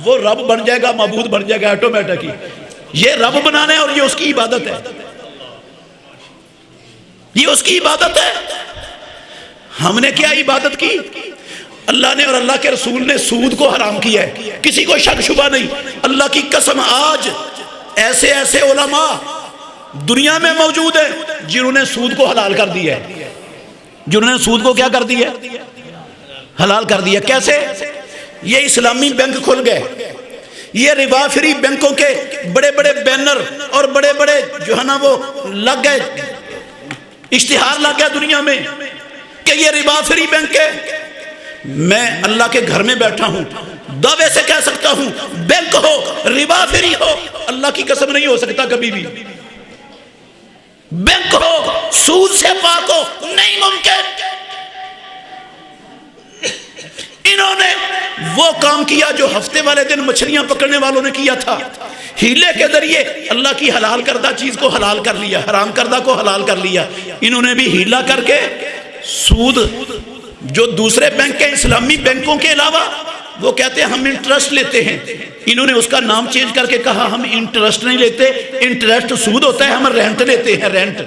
وہ رب بن جائے گا، معبود بن جائے گا آٹومیٹک ہی۔ یہ رب بنانا ہے اور یہ اس کی عبادت ہے۔ یہ اس کی عبادت ہے۔ ہم نے کیا عبادت کی؟ اللہ نے اور اللہ کے رسول نے سود کو حرام کیا ہے، کسی کو شک شبہ نہیں۔ اللہ کی قسم آج ایسے ایسے علماء دنیا میں موجود ہیں جنہوں نے سود کو حلال کر دیا ہے، جنہوں نے سود کو کیا کر دیا؟ حلال کر دیا۔ کیسے؟ یہ اسلامی بینک کھل گئے، یہ ربا فری بینکوں کے بڑے بڑے بینر اور بڑے بڑے جو ہے نا وہ لگ گئے، اشتہار لگ گیا دنیا میں کہ یہ ربا فری بینک ہے۔ میں اللہ کے گھر میں بیٹھا ہوں، دعوے سے کہہ سکتا ہوں بینک ہو ربا فری ہو، اللہ کی قسم نہیں ہو سکتا کبھی بھی۔ بینک ہو سود سے پاک ہو، نہیں ممکن۔ انہوں نے وہ کام کیا جو ہفتے والے دن مچھلیاں پکڑنے والوں نے کیا تھا، ہیلے کے ذریعے اللہ کی حلال کردہ چیز کو حلال کر لیا، حرام کردہ کو حلال کر لیا۔ انہوں نے بھی ہیلا کر کے سود جو دوسرے بینک کے اسلامی بینکوں کے علاوہ وہ کہتے ہیں ہم انٹرسٹ لیتے ہیں، انہوں نے اس کا نام چینج کر کے کہا ہم انٹرسٹ نہیں لیتے، انٹرسٹ سود ہوتا ہے، ہم رینٹ لیتے ہیں، رینٹ۔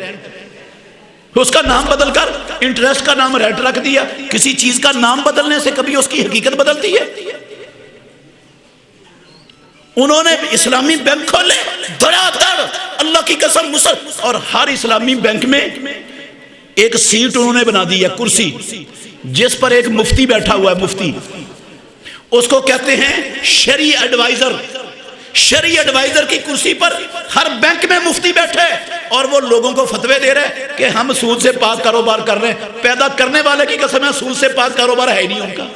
اس کا نام بدل کر انٹرسٹ کا نام رینٹ رکھ دیا۔ کسی چیز کا نام بدلنے سے کبھی اس کی حقیقت بدلتی ہے؟ انہوں نے اسلامی بینک کھولے دھڑا دھڑ، اللہ کی قسم اور ہر اسلامی بینک میں ایک سیٹ انہوں نے بنا دی ہے، کرسی، جس پر ایک مفتی بیٹھا ہوا ہے، مفتی، اس کو کہتے ہیں شرعی ایڈوائزر۔ شرعی ایڈوائزر کی کرسی پر ہر بینک میں مفتی بیٹھے اور وہ لوگوں کو فتوے دے رہے کہ ہم سود سے پاک کاروبار کر رہے ہیں۔ پیدا کرنے والے کی قسم ہے سود سے پاک کاروبار ہے ہی نہیں ان کا۔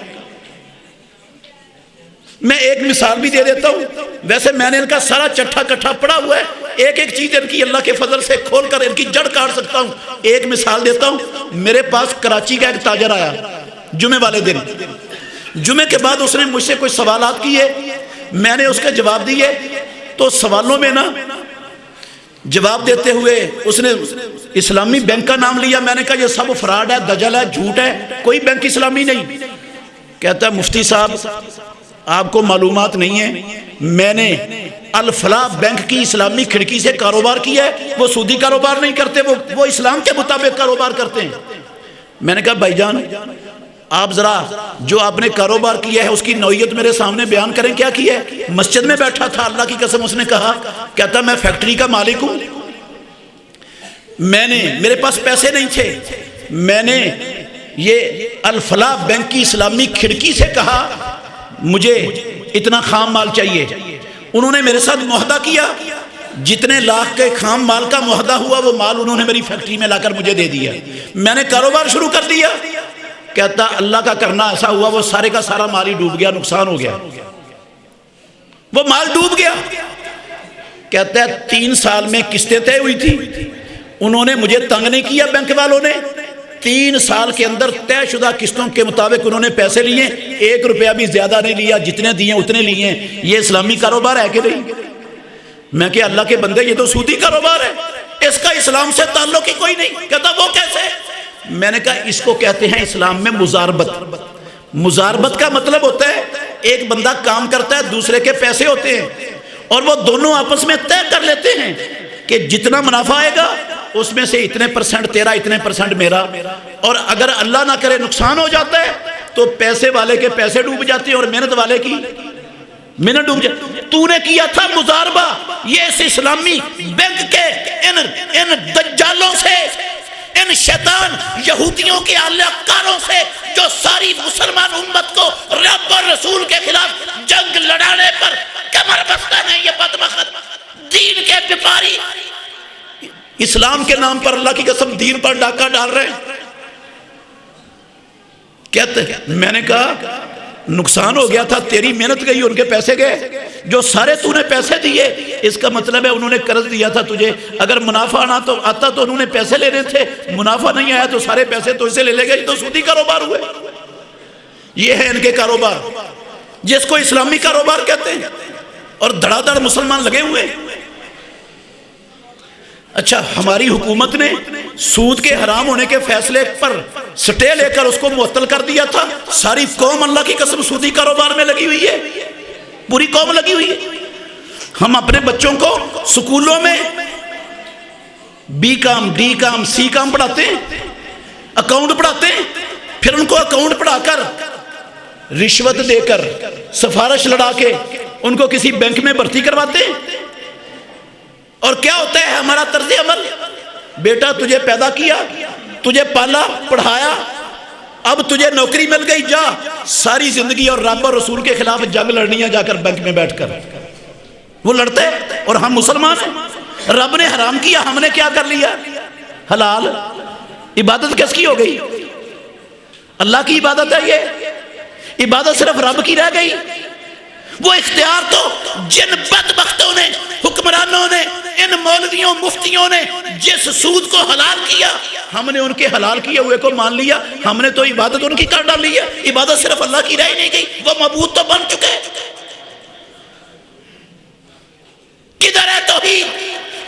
میں ایک مثال بھی دے دیتا ہوں، ویسے میں نے ان کا سارا چٹھا کٹھا پڑا ہوا ہے، ایک ایک چیز ان کی اللہ کے فضل سے کھول کر ان کی جڑ کاٹ سکتا ہوں۔ ایک مثال دیتا ہوں، میرے پاس کراچی کا ایک تاجر آیا جمعے والے دن، جمعے کے بعد اس نے مجھ سے کچھ سوالات کیے، میں نے اس کے جواب دیے، تو سوالوں میں نا جواب دیتے ہوئے اس نے اسلامی بینک کا نام لیا۔ میں نے کہا یہ سب فراڈ ہے، دجل ہے، جھوٹ ہے، کوئی بینک اسلامی نہیں۔ کہتا ہے مفتی صاحب آپ کو معلومات نہیں ہے، میں نے الفلاح بینک کی اسلامی کھڑکی سے کاروبار کیا ہے، وہ سودی کاروبار نہیں کرتے، وہ اسلام کے مطابق کاروبار کرتے ہیں۔ میں نے کہا بھائی جان آپ ذرا جو آپ نے کاروبار کیا ہے اس کی نوعیت میرے سامنے بیان کریں، کیا کیا ہے؟ مسجد میں بیٹھا تھا، اللہ کی قسم اس نے کہا، کہتا میں فیکٹری کا مالک ہوں، میرے پاس پیسے نہیں تھے، میں نے یہ الفلاح بینک کی اسلامی کھڑکی سے کہا مجھے اتنا خام مال چاہیے، انہوں نے میرے ساتھ معاہدہ کیا، جتنے لاکھ کے خام مال کا معاہدہ ہوا وہ مال انہوں نے میری فیکٹری میں لا کر مجھے دے دیا، میں نے کاروبار شروع کر دیا۔ کہتا اللہ کا کرنا ایسا ہوا وہ سارے کا سارا مال ہی ڈوب گیا، نقصان ہو گیا، وہ مال ڈوب گیا۔ کہتا ہے 3 سال میں قسطیں طے ہوئی تھی، انہوں نے مجھے تنگ نہیں کیا، بینک والوں نے 3 سال کے اندر طے شدہ قسطوں کے مطابق انہوں نے پیسے لیے، 1 روپیہ بھی زیادہ نہیں لیا، جتنے دیے اتنے لیے۔ یہ اسلامی کاروبار ہے کہ نہیں؟ میں کہ اللہ کے بندے یہ تو سودی کاروبار ہے، اس کا اسلام سے تعلق ہی کوئی نہیں۔ کہتا وہ کیسے؟ میں نے کہا اس کو کہتے ہیں اسلام میں مزاربت۔ مزاربت کا مطلب ہوتا ہے ایک بندہ کام کرتا ہے، دوسرے کے پیسے ہوتے ہیں اور وہ دونوں آپس میں طے کر لیتے ہیں کہ جتنا منافع آئے گا اس میں سے اتنے % تیرا، اتنے % میرا، اور اگر اللہ نہ کرے نقصان ہو جاتا ہے تو پیسے والے کے پیسے ڈوب جاتے ہیں اور محنت والے کی محنت ڈوب جاتی۔ تو نے کیا تھا مزاربہ، یہ اس اسلامی بینک کے ان دجالوں سے، ان شیطان یہودیوں کے اعلی کاروں سے جو ساری مسلمان امت کو رب اور رسول کے خلاف جنگ لڑانے پر کمر بستہ ہیں، یہ بدبخت دین کے بیپاری اسلام کے نام پر اللہ کی قسم دین پر ڈاکہ ڈال رہے ہیں۔ کہتے ہیں میں نے کہا نقصان ہو گیا تھا، تیری محنت گئی، ان کے پیسے گئے، جو سارے تو نے پیسے دیے، اس کا مطلب ہے انہوں نے قرض دیا تھا تجھے، اگر منافع آتا تو انہوں نے پیسے لینے تھے، منافع نہیں آیا تو سارے پیسے تو اسے لے گئے، یہ تو سودی کاروبار ہوئے۔ یہ ہے ان کے کاروبار جس کو اسلامی کاروبار کہتے ہیں، اور دھڑا دھڑ مسلمان لگے ہوئے۔ اچھا ہماری حکومت نے سود کے حرام ہونے کے فیصلے پر سٹے لے کر اس کو معطل کر دیا تھا، ساری قوم اللہ کی قسم سودی کاروبار میں لگی ہوئی ہے، پوری قوم لگی ہوئی ہے۔ ہم اپنے بچوں کو سکولوں میں بی کام، ڈی کام، سی کام پڑھاتے ہیں، اکاؤنٹ پڑھاتے ہیں، پھر ان کو اکاؤنٹ پڑھا کر رشوت دے کر سفارش لڑا کے ان کو کسی بینک میں بھرتی کرواتے ہیں۔ اور کیا ہوتا ہے ہمارا طرز عمل؟ بیٹا تجھے پیدا کیا، تجھے پالا پڑھایا، اب تجھے نوکری مل گئی، جا ساری زندگی اور رب اور رسول کے خلاف جنگ لڑنی ہے، جا کر بینک میں بیٹھ کر۔ وہ لڑتے ہیں اور ہم مسلمان ہیں، رب نے حرام کیا، ہم نے کیا کر لیا؟ حلال۔ عبادت کس کی ہو گئی؟ اللہ کی عبادت ہے یہ، عبادت صرف رب کی رہ گئی۔ وہ اختیار تو جن بدبختوں نے، حکمرانوں نے، ان مولویوں مفتیوں نے جس سود کو حلال کیا، ہم نے ان کے حلال کیے ہوئے کو مان لیا، ہم نے تو عبادت ان کی کر ڈالی ہے۔ عبادت صرف اللہ کی رہ نہیں گئی، وہ معبود تو بن چکے۔ کدھر ہے توحید؟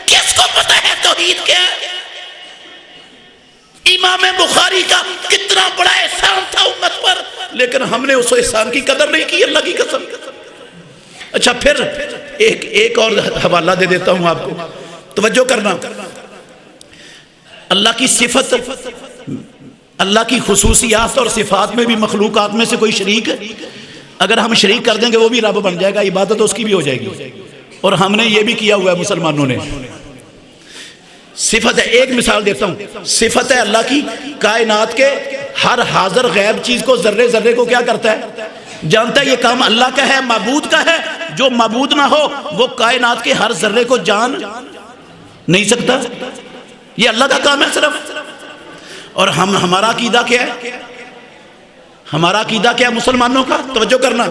کس کو پتہ ہے توحید کیا ہے؟ امام بخاری کا کتنا بڑا احسان تھا امت پر، لیکن ہم نے اس احسان کی قدر نہیں کی، اللہ کی قسم۔ اچھا پھر ایک اور حوالہ دے دیتا ہوں آپ کو، توجہ کرنا۔ اللہ کی صفت، اللہ کی خصوصیات اور صفات میں بھی مخلوقات میں سے کوئی شریک ہے؟ اگر ہم شریک کر دیں گے وہ بھی رب بن جائے گا، عبادت اس کی بھی ہو جائے گی۔ اور ہم نے یہ بھی کیا ہوا ہے مسلمانوں نے۔ صفت ہے، ایک مثال دیتا ہوں، صفت ہے اللہ کی کائنات کے ہر حاضر غیب چیز کو، ذرے ذرے کو کیا کرتا ہے؟ جانتا ہے۔ یہ کام اللہ کا ہے، معبود کا ہے۔ جو معبود نہ ہو وہ کائنات کے ہر ذرے کو جان نہیں سکتا، یہ اللہ کا کام ہے صرف۔ اور ہمارا عقیدہ کیا ہے؟ ہمارا عقیدہ کیا ہے مسلمانوں کا؟ توجہ کرنا۔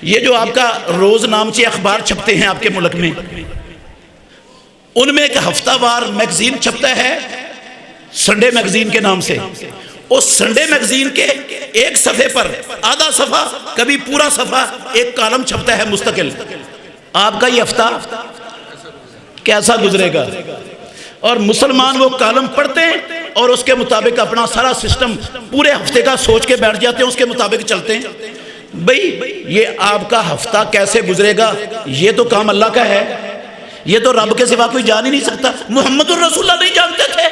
یہ جو آپ کا روز نامچے اخبار چھپتے ہیں آپ کے ملک میں، ان میں ایک ہفتہ وار میگزین چھپتا ہے سنڈے میگزین کے نام سے۔ اس سنڈے میگزین کے ایک صفحے پر آدھا صفحہ، کبھی پورا صفحہ، ایک کالم چھپتا ہے مستقل۔ آپ کا یہ ہفتہ کیسا گزرے گا؟ اور مسلمان وہ کالم پڑھتے ہیں اور اس کے مطابق اپنا سارا سسٹم پورے ہفتے کا سوچ کے بیٹھ جاتے ہیں، اس کے مطابق چلتے ہیں۔ بھئی یہ آپ کا ہفتہ کیسے گزرے گا یہ تو کام اللہ کا ہے، یہ تو رب کے سوا کوئی جان ہی نہیں سکتا۔ محمد الرسول اللہ نہیں جانتے تھے؟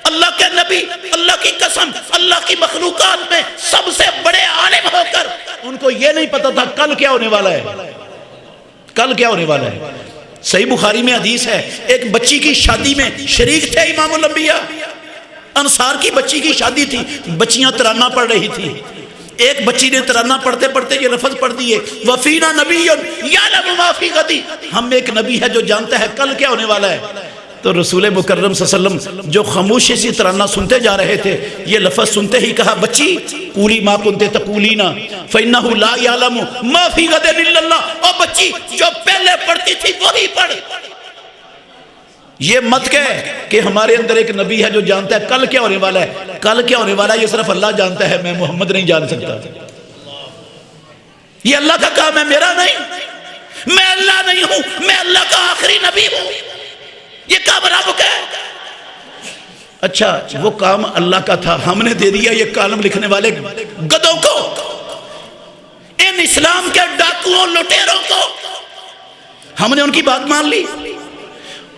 اللہ کے نبی، اللہ کی قسم، اللہ کی مخلوقات میں سب سے بڑے عالم ہو کر ان کو یہ نہیں پتا تھا کل کیا ہونے والا ہے، کل کیا ہونے والا ہے۔ صحیح بخاری میں حدیث ہے، ایک بچی کی شادی میں شریک تھے امام الانبیاء، انصار کی بچی کی شادی تھی، بچیاں ترانہ پڑھ رہی تھی۔ ایک بچی نے ترانہ پڑھتے پڑھتے یہ لفظ پڑھ دیے، وَفِينَا نَبِيٌّ يَعْلَمُ مَا فِي غَدٍ، ہم ایک نبی ہے جو جانتا ہے کل کیا ہونے والا ہے۔ تو رسول مکرم صلی اللہ علیہ وسلم جو خاموشی سے ترانہ سنتے جا رہے تھے، یہ لفظ سنتے ہی کہا، بچی قولی ما کنت تقولین فإنہ لا یعلم ما فی غد الا اللہ، اور بچی جو پہلے پڑھتی تھی وہی پڑھ، یہ مت کہہ کہ ہمارے اندر ایک نبی ہے جو جانتا ہے کل کیا ہونے والا ہے۔ کل کیا ہونے والا ہے یہ صرف اللہ جانتا ہے، میں محمد نہیں جان سکتا۔ یہ اللہ کا کام ہے، میرا نہیں۔ میں اللہ نہیں ہوں، میں اللہ کا آخری نبی ہوں، یہ کام رب کا ہے۔ اچھا وہ کام اللہ کا تھا، ہم نے دے دیا یہ کالم لکھنے والے گدوں کو، ان اسلام کے ڈاکوؤں لٹیروں کو، ہم نے ان کی بات مان لی۔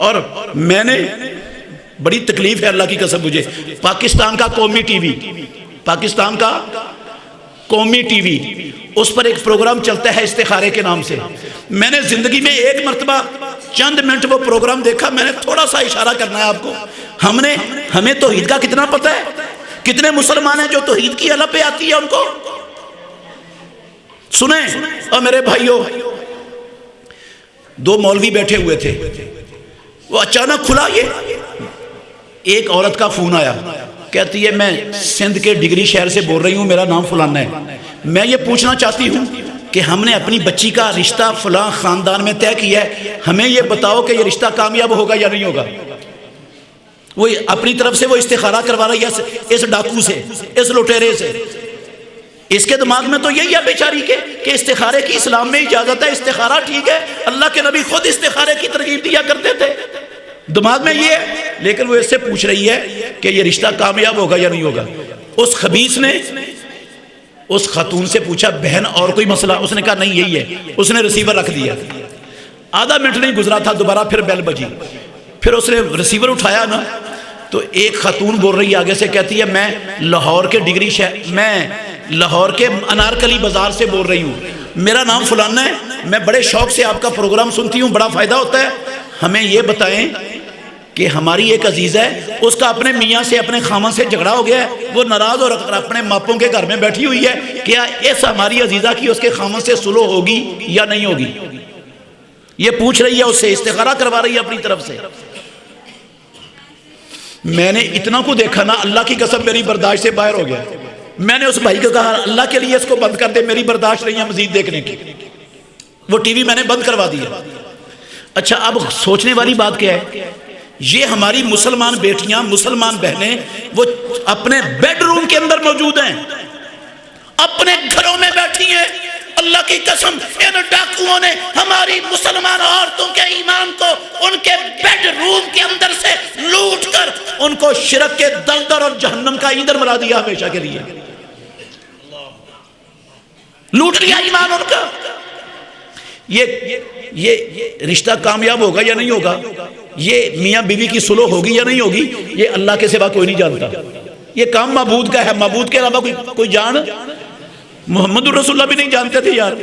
اور میں نے بڑی تکلیف ہے اللہ کی قسم مجھے، پاکستان کا قومی ٹی وی، پاکستان کا قومی ٹی وی، اس پر ایک پروگرام چلتا ہے استخارے کے نام سے۔ میں نے زندگی میں ایک مرتبہ چند منٹ وہ پروگرام دیکھا، میں نے تھوڑا سا اشارہ کرنا ہے آپ کو۔ ہمیں توحید کا کتنا پتہ ہے؟ کتنے مسلمان ہیں جو توحید کی الہ پہ آتی ہے ان کو؟ سنیں اور میرے بھائیوں، دو مولوی بیٹھے ہوئے تھے، وہ اچانک کھلا، یہ ایک عورت کا فون آیا، کہتی ہے میں سندھ کے ڈگری شہر سے بول رہی ہوں، میرا نام فلانا ہے، میں یہ پوچھنا چاہتی ہوں کہ ہم نے اپنی بچی کا رشتہ فلاں خاندان میں طے کیا ہے، ہمیں یہ بتاؤ کہ یہ رشتہ کامیاب ہوگا یا نہیں ہوگا۔ وہ اپنی طرف سے وہ استخارہ کروا رہی ہے اس ڈاکو سے، اس لٹیرے سے۔ اس کے دماغ میں تو یہی ہے بیچاری کہ استخارے کی اسلام میں اجازت ہے، استخارہ ٹھیک ہے، اللہ کے نبی خود استخارے کی ترغیب دیا کرتے تھے، دماغ میں یہ ہے، لیکن وہ اس سے پوچھ رہی ہے کہ یہ رشتہ کامیاب ہوگا یا نہیں ہوگا۔ اس خبیث نے اس خاتون سے پوچھا بہن اور کوئی مسئلہ؟ اس نے کہا نہیں یہی ہے، اس نے ریسیور رکھ دیا۔ آدھا منٹ نہیں گزرا تھا، دوبارہ پھر بیل بجی، پھر اس نے ریسیور اٹھایا نا تو ایک خاتون بول رہی ہے آگے سے، کہتی ہے میں لاہور کے میں لاہور کے انارکلی بازار سے بول رہی ہوں، میرا نام فلانا ہے، میں بڑے شوق سے آپ کا پروگرام سنتی ہوں، بڑا فائدہ ہوتا ہے، ہمیں یہ بتائیں کہ ہماری ایک عزیز ہے، اس کا اپنے میاں سے اپنے خامن سے جھگڑا ہو گیا ہے، وہ ناراض اور اپنے ماپوں کے گھر میں بیٹھی ہوئی ہے، کیا اس ہماری عزیزہ کی اس کے خامن سے صلح ہوگی یا نہیں ہوگی؟ یہ پوچھ رہی ہے، اس سے استخارہ کروا رہی ہے اپنی طرف سے۔ میں نے اتنا کو دیکھا نا، اللہ کی قسم میری برداشت سے باہر ہو گیا، میں نے اس بھائی کو کہا اللہ کے لیے اس کو بند کر دے، میری برداشت نہیں ہے مزید دیکھنے کی، وہ ٹی وی میں نے بند کروا دیا۔ اچھا اب سوچنے والی بات کیا ہے، یہ ہماری مسلمان بیٹیاں، مسلمان بہنیں وہ اپنے بیڈ روم کے اندر موجود ہیں، اپنے گھروں میں بیٹھی ہیں، اللہ کی قسم ان ڈاکوؤں نے ہماری مسلمان عورتوں کے ایمان کو ان کے بیڈ روم کے اندر سے لوٹ کر ان کو شرک کے دلدل اور جہنم کا ایندھن بنا دیا، ہمیشہ کے لیے لوٹ لیا ایمان ان کا۔ یہ رشتہ کامیاب ہوگا یا نہیں ہوگا، یہ میاں بیوی کی صلح ہوگی یا نہیں ہوگی، یہ اللہ کے سوا کوئی نہیں جانتا، یہ کام معبود کا ہے، معبود کے علاوہ کوئی جان، محمد الرسول اللہ بھی نہیں جانتے تھے یار،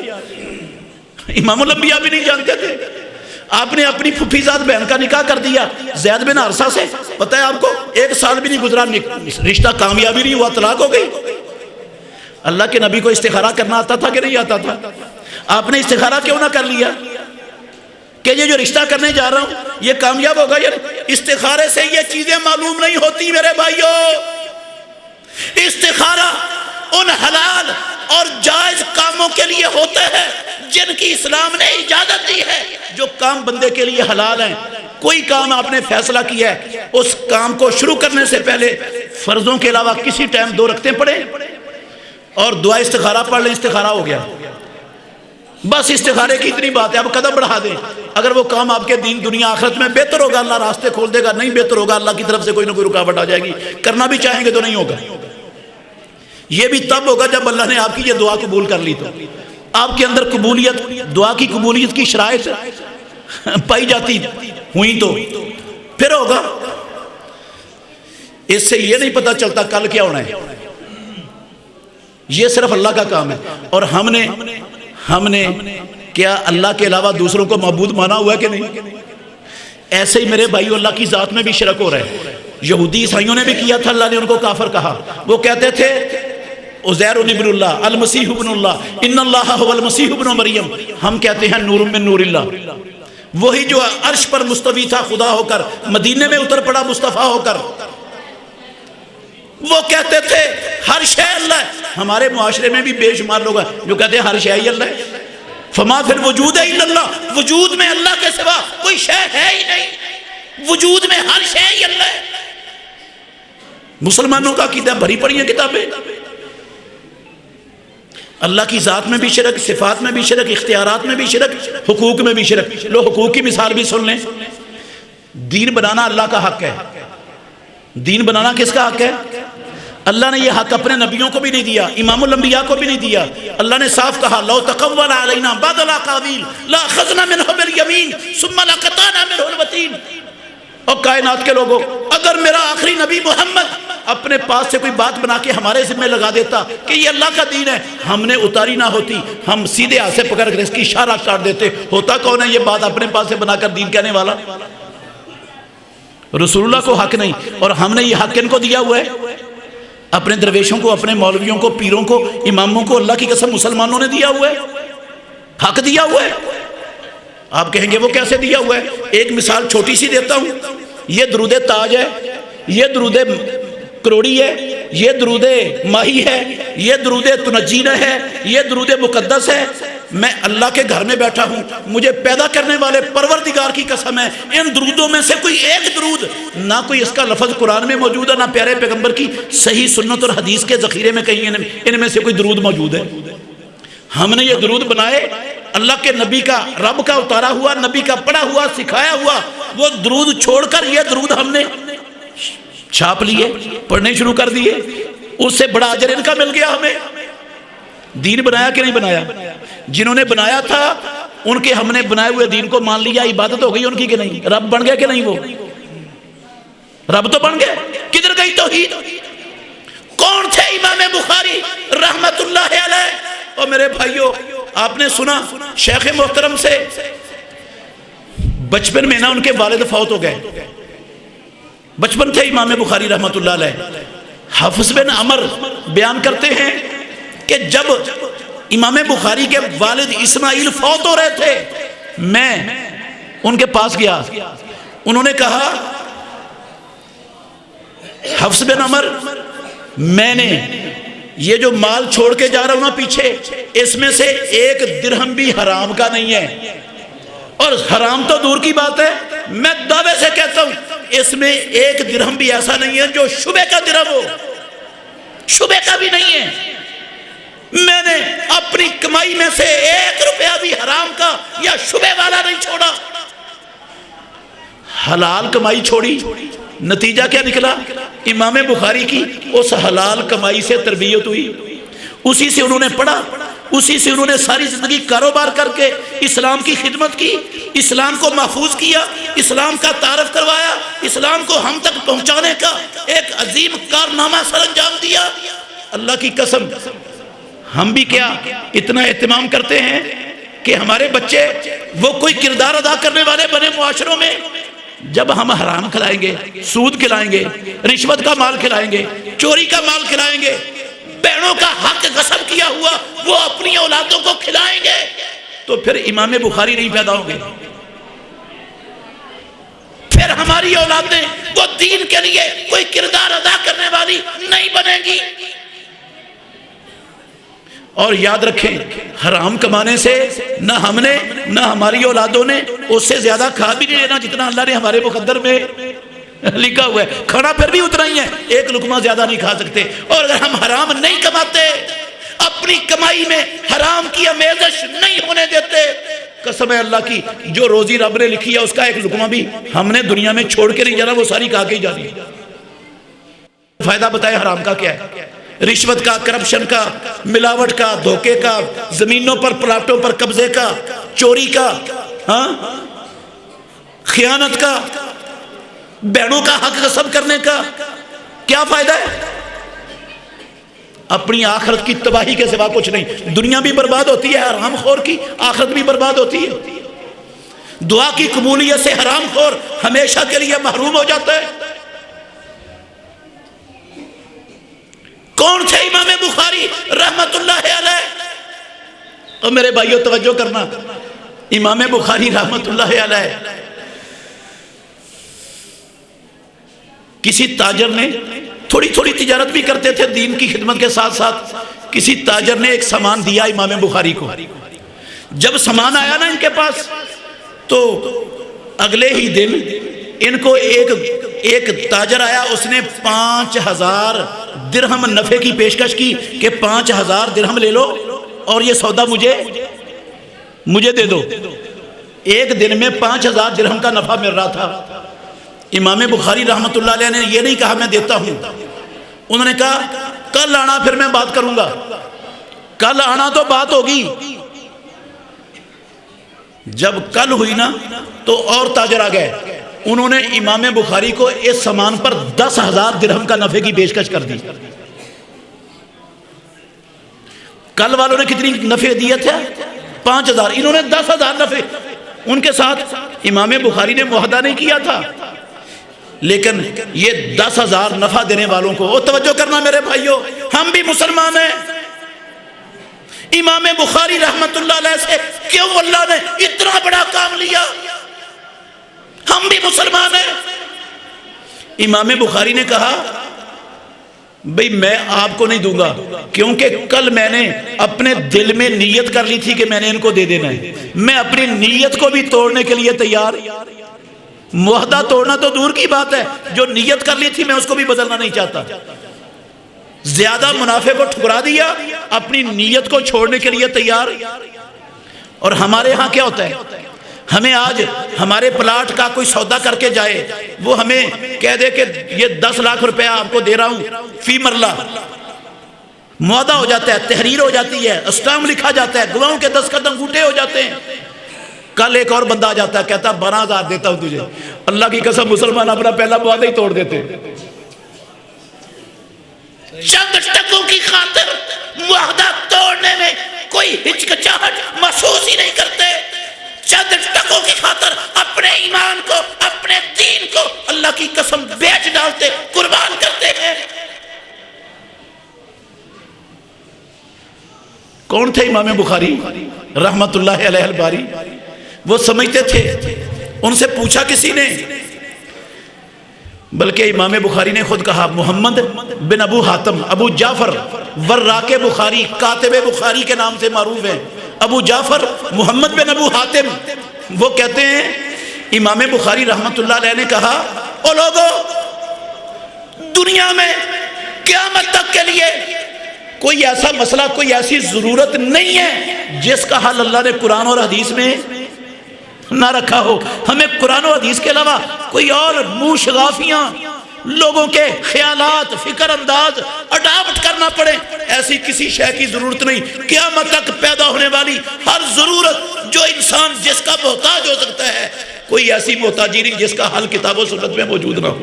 امام الانبیاء بھی نہیں جانتے تھے۔ آپ نے اپنی پھوپھی زاد بہن کا نکاح کر دیا زید بن حارثہ سے، پتہ ہے آپ کو 1 سال بھی نہیں گزرا، رشتہ کامیابی نہیں ہوا، طلاق ہو گئی۔ اللہ کے نبی کو استخارہ کرنا آتا تھا کہ نہیں آتا تھا؟ آپ نے استخارہ کیوں نہ کر لیا کہ یہ جو رشتہ کرنے جا رہا ہوں یہ کامیاب ہوگا یا نہیں؟ استخارے سے یہ چیزیں معلوم نہیں ہوتی میرے بھائیوں۔ استخارہ ان حلال اور جائز کاموں کے لیے ہوتا ہے جن کی اسلام نے اجازت دی ہے، جو کام بندے کے لیے حلال ہیں۔ کوئی کام آپ نے فیصلہ کیا ہے، اس کام کو شروع کرنے سے پہلے فرضوں کے علاوہ کسی ٹائم 2 رکعتیں پڑھیں اور دعا استخارہ پڑھ لیں، استخارہ ہو گیا۔ بس استخارے کی اتنی بات ہے، اب قدم بڑھا دیں۔ اگر وہ کام آپ کے دین دنیا آخرت میں بہتر ہوگا اللہ راستے کھول دے گا، نہیں بہتر ہوگا اللہ کی طرف سے کوئی نہ کوئی رکاوٹ آ جائے گی، کرنا بھی چاہیں گے تو نہیں ہوگا۔ یہ بھی تب ہوگا جب اللہ نے آپ کی یہ دعا قبول کر لی، تو آپ کے اندر قبولیت، دعا کی قبولیت کی شرائط پائی جاتی ہوئی تو پھر ہوگا۔ اس سے یہ نہیں پتہ چلتا کل کیا ہونا ہے، یہ صرف اللہ کا کام ہے۔ اور ہم نے کیا اللہ کے علاوہ دوسروں کو معبود مانا ہوا ہے کہ نہیں؟ ایسے ہی میرے بھائیو اللہ کی ذات میں بھی شرک ہو رہا ہے۔ یہودی عیسائیوں نے بھی کیا تھا، اللہ نے ان کو کافر کہا۔ وہ کہتے تھے عزیر ابن اللہ، المسیح ابن اللہ، ان اللہ هو المسیح ابن مریم، ہم کہتے ہیں نور من نور اللہ۔ وہی جو عرش پر مستوی تھا خدا ہو کر، مدینے میں اتر پڑا مصطفیٰ ہو کر، وہ کہتے تھے ہر شے اللہ ہے۔ ہمارے معاشرے میں بھی بے شمار لوگ ہیں جو کہتے ہیں ہر شے ہی اللہ ہے۔ فما فی الوجود الا اللہ، وجود میں اللہ کے سوا کوئی شے ہے ہی نہیں، وجود میں ہر شے ہی اللہ ہے۔ مسلمانوں کا عقیدہ بھری پڑی ہیں کتابیں، اللہ کی ذات میں بھی شرک، صفات میں بھی شرک، اختیارات میں بھی شرک، حقوق میں بھی شرک۔ لو حقوق کی مثال بھی سن لیں۔ دین بنانا اللہ کا حق ہے۔ دین بنانا کس کا حق ہے؟ اللہ نے یہ حق اپنے نبیوں کو بھی نہیں دیا، امام الانبیاء کو بھی نہیں دیا۔ اللہ نے صاف کہا لو تقول علینا بعض الاقاویل لاخذنا منه بالیمین ثم لقطعنا منه الوتین۔ اور کائنات کے لوگوں، اگر میرا آخری نبی محمد اپنے پاس سے کوئی بات بنا کے ہمارے ذمہ لگا دیتا کہ یہ اللہ کا دین ہے، ہم نے اتاری نہ ہوتی، ہم سیدھے ہاتھ سے پکڑ کر اس کی اشارہ کاٹ دیتے۔ ہوتا کون ہے یہ بات اپنے پاس سے بنا کر دین کہنے والا؟ رسول اللہ کو حق نہیں، اور ہم نے یہ حق ان کو دیا ہوا ہے، اپنے درویشوں کو، اپنے مولویوں کو، پیروں کو، اماموں کو۔ اللہ کی قسم مسلمانوں نے دیا ہوا ہے، حق دیا ہوا ہے۔ آپ کہیں گے وہ کیسے دیا ہوا ہے؟ ایک مثال چھوٹی سی دیتا ہوں۔ یہ درود تاج ہے، یہ درود کروڑی ہے، یہ درود ماہی ہے، یہ درود تنجین ہے، یہ درود مقدس ہے۔ میں اللہ کے گھر میں بیٹھا ہوں، مجھے پیدا کرنے والے پروردگار کی قسم ہے ان درودوں میں سے کوئی ایک درود، نہ کوئی اس کا لفظ قرآن میں موجود ہے، نہ پیارے پیغمبر کی صحیح سنت اور حدیث کے ذخیرے میں کہیں ان میں سے کوئی درود موجود ہے۔ ہم نے یہ درود بنائے، اللہ کے نبی کا، رب کا اتارا ہوا، نبی کا پڑھا ہوا، سکھایا ہوا وہ درود چھوڑ کر یہ درود ہم نے چھاپ لیے، پڑھنے شروع کر دیے۔ اس سے بڑا اجر ان کا مل گیا ہمیں۔ دین بنایا کہ نہیں بنایا؟ جنہوں نے بنایا تھا ان کے ہم نے بنائے ہوئے دین کو مان لیا، عبادت ہو گئی ان کی کہ نہیں؟ رب بن گیا کہ نہیں؟ وہ رب تو بن گئے، کدھر گئی توحید؟ کون تھے امام بخاری رحمت اللہ علیہ؟ اور میرے بھائیوں، آپ نے سنا شیخ محترم سے بچپن میں نا ان کے والد فوت ہو گئے، بچپن تھے امام بخاری رحمت اللہ علیہ۔ حافظ بن عمر بیان کرتے ہیں کہ جب امام بخاری کے والد اسماعیل فوت ہو رہے تھے، میں ان کے پاس گیا، انہوں نے کہا حفص بن عمر، میں نے یہ جو مال چھوڑ کے جا رہا ہوں نا پیچھے، اس میں سے ایک درہم بھی حرام کا نہیں ہے، اور حرام تو دور کی بات ہے، میں دعوے سے کہتا ہوں اس میں ایک درہم بھی ایسا نہیں ہے جو شبہ کا درہم ہو، شبہ کا بھی نہیں ہے۔ میں نے اپنی کمائی میں سے 1 روپیہ بھی حرام کا یا شبہ والا نہیں چھوڑا، حلال کمائی چھوڑی۔ نتیجہ کیا نکلا؟ امام بخاری کی اس حلال کمائی سے تربیت ہوئی، اسی سے انہوں نے پڑھا، اسی سے انہوں نے ساری زندگی کاروبار کر کے اسلام کی خدمت کی، اسلام کو محفوظ کیا، اسلام کا تعارف کروایا، اسلام کو ہم تک پہنچانے کا ایک عظیم کارنامہ سر انجام دیا۔ اللہ کی قسم، ہم بھی کیا اتنا اہتمام کرتے ہیں کہ ہمارے بچے وہ کوئی کردار ادا کرنے والے بنے معاشروں میں؟ جب ہم حرام کھلائیں گے، سود کھلائیں گے، رشوت کا مال کھلائیں گے، چوری کا مال کھلائیں گے، بہنوں کا حق غصب کیا ہوا وہ اپنی اولادوں کو کھلائیں گے، تو پھر امام بخاری نہیں پیدا ہوں گے، پھر ہماری اولادیں وہ دین کے لیے کوئی کردار ادا کرنے والی نہیں بنے گی۔ اور یاد رکھیں، حرام کمانے سے نہ ہم نے نہ ہماری اولادوں نے اس سے زیادہ کھا بھی نہیں لینا جتنا اللہ نے ہمارے مقدر میں لکھا ہوا ہے۔ کھانا پھر بھی اتنا ہی ہے، 1 لقمہ زیادہ نہیں کھا سکتے۔ اور اگر ہم حرام نہیں کماتے، اپنی کمائی میں حرام کی آمیزش نہیں ہونے دیتے، قسم ہے اللہ کی، جو روزی رب نے لکھی ہے اس کا 1 لقمہ بھی ہم نے دنیا میں چھوڑ کے نہیں جانا، وہ ساری کھا کے ہی جانی ہے۔ فائدہ بتائے حرام کا کیا ہے؟ رشوت کا، کرپشن کا، ملاوٹ کا، دھوکے کا، زمینوں پر پلاٹوں پر قبضے کا، چوری کا، خیانت کا، بہنوں کا حق غصب کرنے کا کیا فائدہ ہے؟ اپنی آخرت کی تباہی کے سوا کچھ نہیں۔ دنیا بھی برباد ہوتی ہے حرام خور کی، آخرت بھی برباد ہوتی ہے۔ دعا کی قبولیت سے حرام خور ہمیشہ کے لیے محروم ہو جاتا ہے۔ کون تھے امام بخاری رحمت اللہ علیہ؟ اور میرے بھائیوں توجہ کرنا، امام بخاری رحمت اللہ علیہ کسی تاجر نے، تھوڑی تھوڑی تجارت بھی کرتے تھے دین کی خدمت کے ساتھ ساتھ، کسی تاجر نے ایک سامان دیا امام بخاری کو۔ جب سامان آیا نا ان کے پاس، تو اگلے ہی دن ان کو ایک تاجر آیا، اس نے 5000 درہم نفع کی پیشکش کی کہ 5000 درہم لے لو اور یہ سودا مجھے دے دو۔ ایک دن میں 5000 درہم کا نفع مل رہا تھا۔ امام بخاری رحمت اللہ علیہ نے یہ نہیں کہا میں دیتا ہوں، انہوں نے کہا کل آنا پھر میں بات کروں گا۔ کل آنا تو بات ہوگی۔ جب کل ہوئی نا تو اور تاجر آ گئے، انہوں نے امام بخاری کو اس سامان پر 10,000 درہم کا نفع کی پیشکش کر دی۔ کل والوں نے کتنی نفع دیا تھا؟ 5,000، انہوں نے 10,000 نفع۔ ان کے ساتھ امام بخاری نے معاہدہ نہیں کیا تھا، لیکن یہ 10,000 نفع دینے والوں کو، توجہ کرنا میرے بھائیوں، ہم بھی مسلمان ہیں۔ امام بخاری رحمت اللہ علیہ سے کیوں اللہ نے اتنا بڑا کام لیا؟ ہم بھی مسلمان ہیں۔ امام بخاری نے کہا بھئی میں آپ کو نہیں دوں گا، کیونکہ کل میں نے اپنے دل میں نیت کر لی تھی کہ میں نے ان کو دے دینا ہے، میں اپنی نیت کو بھی توڑنے کے لیے تیار۔ معاہدہ توڑنا تو دور کی بات ہے، جو نیت کر لی تھی میں اس کو بھی بدلنا نہیں چاہتا۔ زیادہ منافع کو ٹھکرا دیا، اپنی نیت کو چھوڑنے کے لیے تیار۔ اور ہمارے ہاں کیا ہوتا ہے؟ ہمیں آج ہمارے پلاٹ کا کوئی سودا کر کے جائے، وہ ہمیں کہہ دے کہ یہ 10 لاکھ روپے آپ کو دے رہا ہوں فی مرلہ، معاہدہ ہو جاتا ہے، تحریر ہو جاتی ہے، اسٹامپ لکھا جاتا ہے، گواہوں کے دستخط انگوٹھے ہو جاتے ہیں۔ کل ایک اور بندہ آ جاتا ہے، کہتا 12,000 دیتا ہوں تجھے، اللہ کی قسم مسلمان اپنا پہلا معاہدہ ہی توڑ دیتے. چند ٹکوں کی خاطر معاہدہ توڑنے میں کوئی ہچکچاہٹ محسوس ہی نہیں کرتے. چند ٹکوں کی خاطر اپنے ایمان کو، اپنے دین کو اللہ کی قسم بیچ ڈالتے، قربان کرتے ہیں. کون تھے امام بخاری رحمت اللہ علیہ الباری؟ وہ سمجھتے تھے، ان سے پوچھا کسی نے، بلکہ امام بخاری نے خود کہا، محمد بن ابو حاتم، ابو جعفر وراق بخاری، کاتب بخاری کے نام سے معروف ہے. ابو جعفر محمد بن ابو حاتم، وہ کہتے ہیں امام بخاری رحمت اللہ علیہ نے کہا، او لوگو، دنیا میں قیامت تک کے لیے کوئی ایسا مسئلہ، کوئی ایسی ضرورت نہیں ہے جس کا حل اللہ نے قرآن اور حدیث میں نہ رکھا ہو. ہمیں قرآن و حدیث کے علاوہ کوئی اور منہ شغافیاں، لوگوں کے خیالات، فکر انداز اڈاپٹ کرنا پڑے، ایسی کسی شے کی ضرورت نہیں. قیامت تک پیدا ہونے والی ہر ضرورت جو انسان جس کا محتاج ہو سکتا ہے، کوئی ایسی محتاجی نہیں جس کا حل کتاب و سنت میں موجود نہ ہو.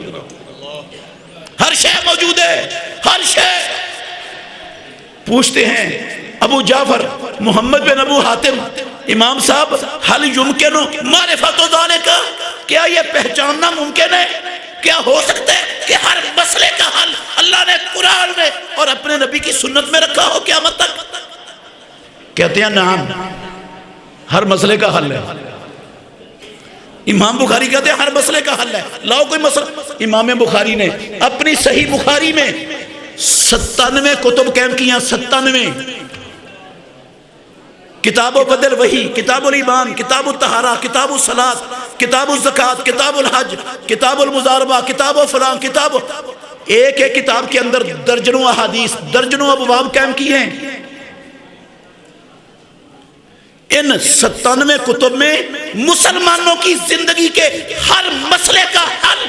ہر شے موجود ہے، ہر شے. پوچھتے ہیں ابو جعفر محمد بن ابو حاتم، امام صاحب، حل یمکن معرفت ذالک، کیا یہ پہچاننا ممکن ہے؟ کیا ہو سکتا ہے کہ ہر مسئلے کا حل اللہ نے قرآن میں اور اپنے نبی کی سنت میں رکھا ہو قیامت تک؟ کہتے ہیں نعم، ہر مسئلے کا حل ہے. امام بخاری کہتے ہیں ہر مسئلے کا حل ہے. لاؤ کوئی مسئلہ. امام بخاری نے اپنی صحیح بخاری میں 97 کتب قائم کیا. 97 کتاب و بدل وحی، کتاب الایمان، کتاب الطہارہ، کتاب الصلاۃ، کتاب الزکوٰۃ، کتاب الحج، کتاب المضاربہ، کتاب و فلان، کتاب. ایک ایک کتاب کے اندر درجنوں احادیث، درجنوں ابواب قائم کیے ہیں. ان 97 کتب میں مسلمانوں کی زندگی کے ہر مسئلے کا حل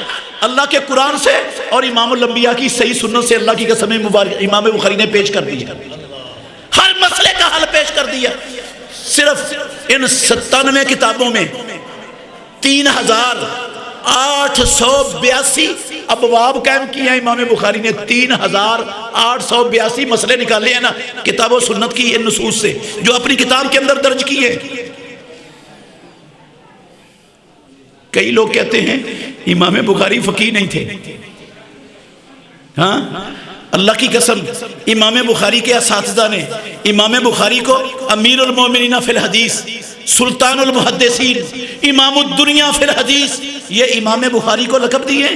اللہ کے قرآن سے اور امام الانبیاء کی صحیح سنت سے اللہ کی قسم مبارک امام بخاری نے پیش کر دیا. ہر مسئلے کا حل پیش کر دیا. صرف ان 97 کتابوں میں 3882 ابواب قائم کیے ہیں. امام بخاری نے 3882 مسئلے نکالے ہیں نا کتاب و سنت کی ان نصوص سے، جو اپنی کتاب کے اندر درج کیے. کئی لوگ کہتے ہیں امام بخاری فقیہ نہیں تھے. ہاں، اللہ کی قسم امام بخاری کے اساتذہ نے امام بخاری کو امیر المومنین فی الحدیث، سلطان المحدثین، امام الدنیا فی الحدیث، یہ امام بخاری کو لقب دیے.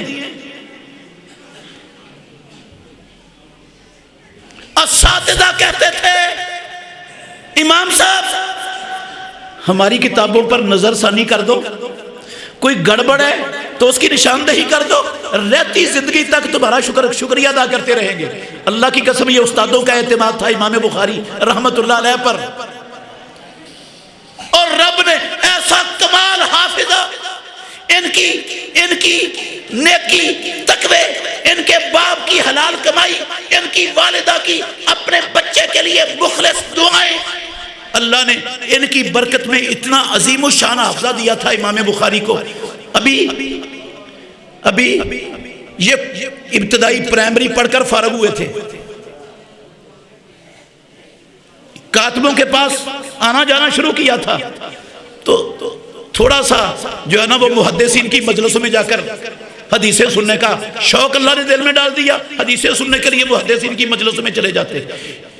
اساتذہ کہتے تھے امام صاحب ہماری کتابوں پر نظر ثانی کر دو، کوئی گڑبڑ ہے تو اس کی نشاندہی کر دو، رہتی زندگی تک تمہارا شکریہ ادا کرتے رہیں گے. اللہ کی قسم یہ استادوں کا اعتماد تھا امام بخاری رحمت اللہ علیہ پر. اور رب نے ایسا کمال حافظہ، ان کی نیکی، تقوی، ان کے باپ کی حلال کمائی، ان کی والدہ کی اپنے بچے کے لیے مخلص دعائیں، اللہ نے ان کی برکت میں اتنا عظیم الشان حافظہ دیا تھا امام بخاری کو. ابھی یہ ابتدائی پرائمری پڑھ کر فارغ ہوئے تھے. کاتبوں کے پاس آنا جانا شروع کیا تھا تو تھوڑا سا جو ہے نا وہ محدثین کی مجلسوں میں جا کر حدیثیں سننے کا شوق اللہ نے دل میں ڈال دیا. حدیثیں سننے کے لیے محدثین کی مجلسوں میں چلے جاتے.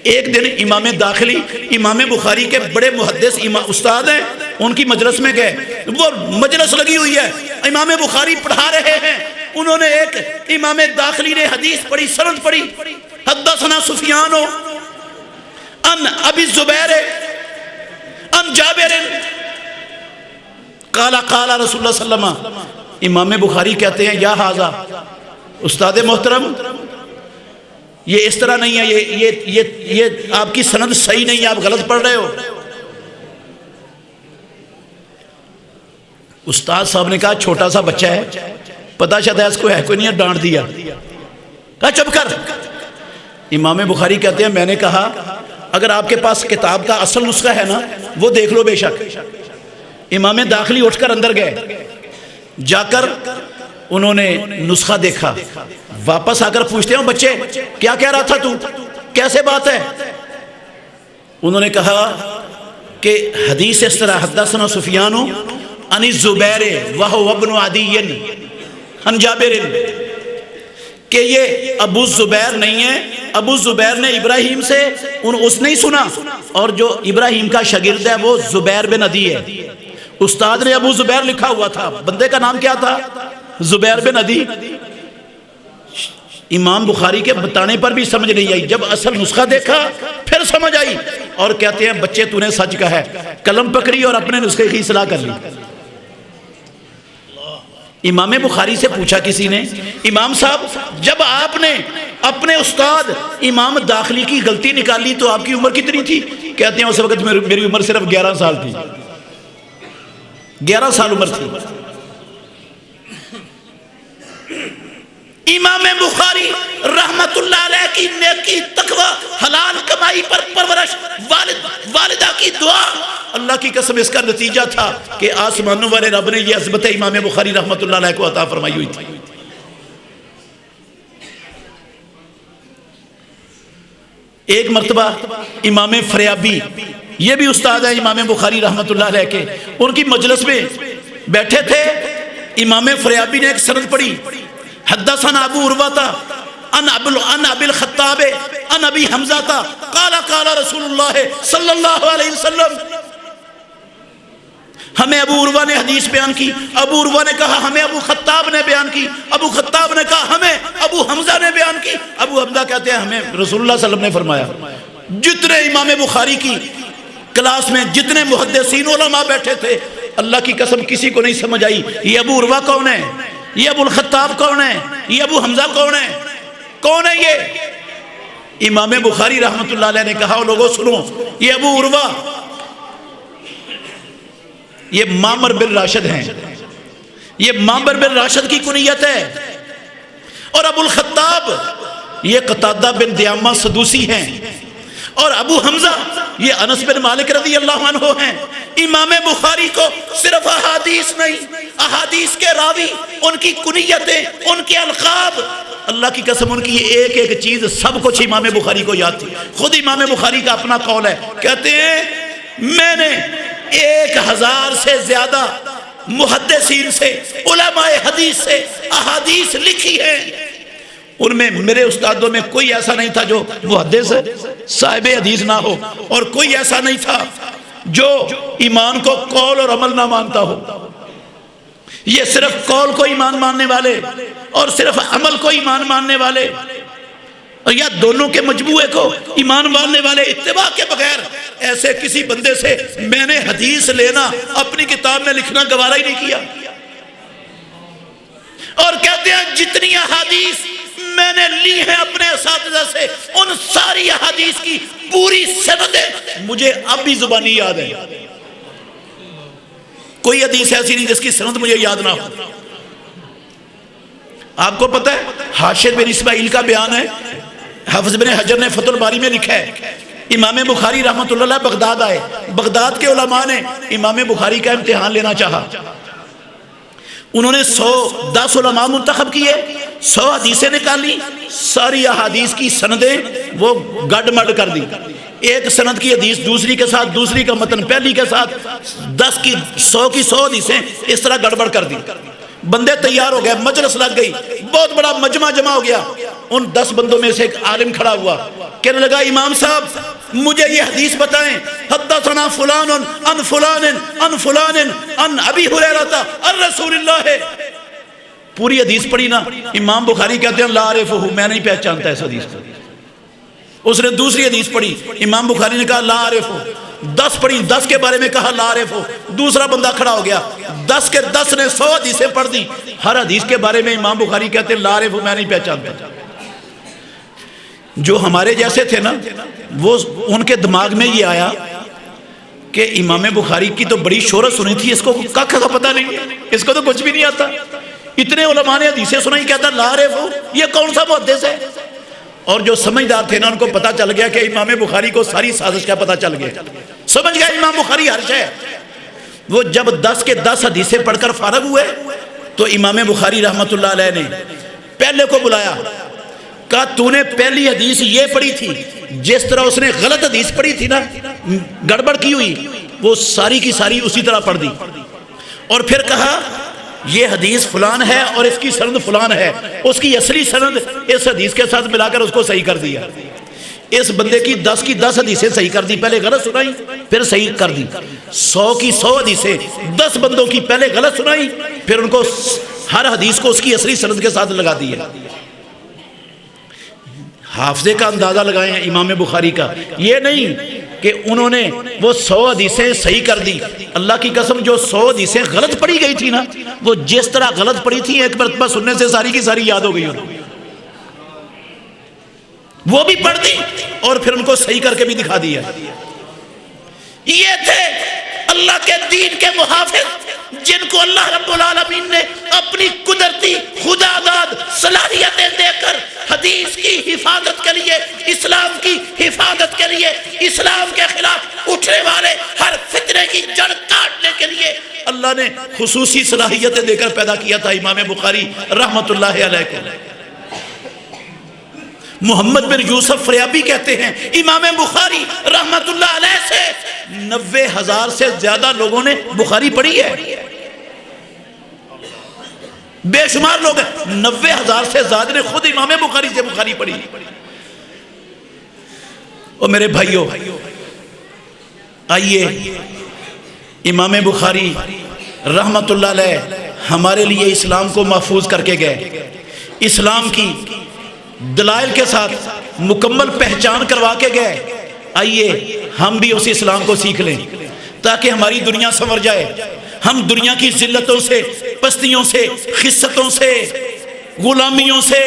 ایک دن امام داخلی امام بخاری کے بڑے محدث استاد ہیں، ان کی مجلس میں گئے. وہ مجلس لگی ہوئی ہے، امام بخاری پڑھا رہے ہیں. انہوں نے ایک امام داخلی نے حدیث پڑھی، سند پڑھی، حدثنا سفیان ان ابی الزبیر ان جابر قال قال رسول اللہ صلی اللہ علیہ وسلم. امام بخاری کہتے ہیں یا حاضا، استاد محترم یہ اس طرح نہیں ہے، یہ آپ کی سند صحیح نہیں ہے، آپ غلط پڑھ رہے ہو. استاد صاحب نے کہا چھوٹا سا بچہ ہے، پتہ شاید اس کو ہے کوئی نہیں ہے، ڈانٹ دیا. کہا چپ کر. امام بخاری کہتے ہیں میں نے کہا اگر آپ کے پاس کتاب کا اصل نسخہ ہے نا وہ دیکھ لو بے شک. امام داخلی اٹھ کر اندر گئے. جا کر انہوں نے نسخہ دیکھا، واپس آ کر پوچھتے ہیں بچے کیا کہہ رہا تھا تو، کیسے بات ہے؟ انہوں نے کہا کہ حدیث اس طرح حدثنا سفیان عن الزبیر وهو ابن عدی عن جابر، کہ یہ ابو زبیر نہیں ہے، ابو زبیر نے ابراہیم سے اس نے ہی سنا، اور جو ابراہیم کا شاگرد ہے وہ زبیر بن عدی ہے۔ استاد نے ابو زبیر لکھا ہوا تھا، بندے کا نام کیا تھا؟ زبیر بن عدی۔ امام بخاری کے بتانے پر بھی سمجھ نہیں آئی، جب اصل نسخہ دیکھا پھر سمجھ آئی، اور کہتے ہیں بچے تو نے سچ کہا ہے، قلم پکڑی اور اپنے نسخے کی اصلاح کر لی۔ امام بخاری سے پوچھا کسی نے، امام صاحب جب آپ نے اپنے استاد امام داخلی کی غلطی نکالی تو آپ کی عمر کتنی تھی؟ کہتے ہیں اس وقت میری عمر صرف 11 سال تھی، 11 سال عمر تھی۔ امام بخاری رحمت اللہ علیہ کی نیکی، تقوی، حلال کمائی پر پرورش، والدہ کی دعا، اللہ کی قسم اس کا نتیجہ تھا کہ آسمانوں والے رب نے یہ عظمت امام بخاری رحمت اللہ علیہ کو عطا فرمائی ہوئی تھی۔ ایک مرتبہ امام فریابی، یہ بھی استاد ہے امام بخاری رحمت اللہ علیہ کے، ان کی مجلس میں بیٹھے تھے، امام فریابی نے ایک سند پڑھی، حدثنا ابو عروہ ان ابی الخطاب ان ابی حمزہ قال قال رسول اللہ صلی اللہ علیہ وسلم۔ ہمیں ابو عروہ نے حدیث بیان کی، ابو عروہ نے کہا ہمیں ابو خطاب نے بیان کی، ابو خطاب نے کہا ہمیں ابو حمزہ نے بیان کی، ابو حمزہ کہتے ہیں ہمیں رسول اللہ صلی اللہ علیہ وسلم نے فرمایا۔ جتنے امام بخاری کی کلاس میں جتنے محدثین علماء بیٹھے تھے، اللہ کی قسم کسی کو نہیں سمجھ آئی یہ ابو عروہ کون ہے، یہ ابو الخطاب کون ہے، یہ ابو حمزہ کون ہے، کون ہے یہ؟ امام بخاری رحمت اللہ علیہ نے کہا لوگوں سنو، یہ ابو عروہ یہ معمر بن راشد ہیں، یہ معمر بن راشد کی کنیت ہے، اور ابو الخطاب یہ قتادہ بن دیامہ سدوسی ہیں، اور ابو حمزہ یہ انس بن مالک رضی اللہ عنہ ہیں۔ امام بخاری کو صرف احادیث نہیں، احادیث کے راوی، ان کی کنیتیں، ان کے القاب، اللہ کی قسم ان کی یہ ایک ایک چیز سب کچھ امام بخاری کو یاد تھی۔ خود امام بخاری کا اپنا قول ہے، کہتے ہیں میں نے 1000 سے زیادہ محدثین سے، علماء حدیث سے احادیث لکھی ہیں، ان میں میرے استادوں میں کوئی ایسا نہیں تھا جو محدث صاحب حدیث نہ ہو، اور کوئی ایسا نہیں تھا جو ایمان کو قول اور عمل نہ مانتا ہو۔ یہ صرف قول کو ایمان ماننے والے اور صرف عمل کو ایمان ماننے والے، یا دونوں کے مجموعے کو ایمان ماننے والے، اتباع کے بغیر ایسے کسی بندے سے میں نے حدیث لینا، اپنی کتاب میں لکھنا گوارا ہی نہیں کیا۔ اور کہتے ہیں جتنی احادیث میں نے لی ہیں اپنے اساتذہ سے، ان ساری احادیث کی پوری سندیں مجھے اب بھی زبانی یاد ہے، کوئی حدیث ایسی نہیں جس کی سند مجھے یاد نہ ہو۔ آپ کو پتہ ہے حاشد بن اسماعیل کا بیان ہے، حافظ بن حجر نے فتح الباری میں لکھا ہے، امام بخاری رحمت اللہ علیہ بغداد آئے، بغداد کے علماء نے امام بخاری کا امتحان لینا چاہا، انہوں نے 110 علماء منتخب کیے، 100 حدیثیں نکالی، ساری احادیث کی سندیں وہ گڈ مڈ کر دی، ایک سند کی حدیث دوسری کے ساتھ، دوسری کا متن پہلی کے ساتھ، 100 کی 100 حدیثیں اس طرح گڑبڑ کر دی۔ بندے تیار ہو گئے، مجلس لگ گئی، بہت بڑا مجمع جمع ہو گیا، ان 10 بندوں میں سے ایک عالم کھڑا ہوا، کہنے لگا امام صاحب مجھے یہ حدیث بتائیں، حدثنا فلان عن فلان عن فلان عن ابی ہریرہ عن رسول اللہ۔ پوری حدیث پڑھی نا، امام بخاری کہتے ہیں لا عارفہ، میں نہیں پہچانتا اس حدیث کو۔ اس نے دوسری حدیث پڑھی، امام بخاری نے کہا لا عارفہ، 10 پڑھی، 10 کے بارے میں کہا لا عارفہ، دوسرا بندہ کھڑا ہو گیا، 10 کے 10 نے 100 حدیثیں پڑھ دی، ہر حدیث کے بارے میں امام بخاری کہتے ہیں لا عارفہ، میں نہیں پہچانتا۔ جو ہمارے جیسے تھے نا، وہ ان کے دماغ میں یہ آیا کہ امام بخاری کی تو بڑی شہرت سنی تھی، اس کو کخ کا پتہ نہیں، اس کو تو کچھ بھی نہیں آتا، اتنے علماء نے حدیثیں سنائی، کہتا لا عارفہ، یہ کون سا محدث ہے؟ اور جو سمجھدار تھے نا ان کو پتا چل گیا کہ امام بخاری کو ساری سازش کا پتا چل گیا، سمجھ گیا امام بخاری ہر شے۔ وہ جب 10 کے 10 حدیثیں پڑھ کر فارغ ہوئے، تو امام بخاری رحمۃ اللہ علیہ نے پہلے کو بلایا، کہا تو نے پہلی حدیث یہ پڑھی تھی، جس طرح اس نے غلط حدیث پڑھی تھی نا، گڑبڑ کی ہوئی، وہ ساری کی ساری اسی طرح پڑھ دی، اور پھر کہا یہ حدیث فلان ہے اور اس کی سند فلان ہے، اس کی اصلی سند اس حدیث کے ساتھ ملا کر اس کو صحیح کر دیا۔ اس بندے کی 10 حدیثیں صحیح کر دی، پہلے غلط سنائی پھر صحیح کر دی، 100 حدیثیں 10 بندوں کی پہلے غلط سنائی، پھر ان کو ہر حدیث کو اس کی اصلی سند کے ساتھ لگا دیا۔ حافظے کا اندازہ لگائیں امام بخاری کا، یہ نہیں کہ انہوں نے وہ 100 حدیثیں صحیح کر دی، اللہ کی قسم جو 100 حدیثیں غلط پڑھی گئی تھی نا، وہ جس طرح غلط پڑھی تھی ایک مرتبہ سننے سے ساری کی ساری یاد ہو گئی انہوں، وہ بھی پڑھ دی اور پھر ان کو صحیح کر کے بھی دکھا دیا۔ یہ تھے اللہ کے دین کے محافظ، جن کو اللہ رب العالمین نے اپنی قدرتی خدا داد صلاحیتیں دے کر حدیث کی حفاظت کے لیے، اسلام کی حفاظت کے لیے، اسلام کے خلاف اٹھنے والے ہر فتنے کی جڑ کاٹنے کے لیے اللہ نے خصوصی صلاحیتیں دے کر پیدا کیا تھا امام بخاری رحمت اللہ علیہ کو۔ محمد بن یوسف فریابی کہتے ہیں امام بخاری رحمت اللہ علیہ سے 90,000 سے زیادہ لوگوں نے بخاری پڑھی ہے، بے شمار لوگ ہیں، 90,000 سے زیادہ نے خود امام بخاری سے بخاری پڑھی۔ اور میرے بھائیوں، آئیے امام بخاری رحمت اللہ علیہ ہمارے لیے اسلام کو محفوظ کر کے گئے، اسلام کی دلائل کے ساتھ مکمل پہچان کروا کے گئے۔ آئیے ہم بھی اس اسلام کو سیکھ لیں تاکہ ہماری دنیا سنور جائے، ہم دنیا کی ذلتوں سے، پستیوں سے، خستوں سے، غلامیوں سے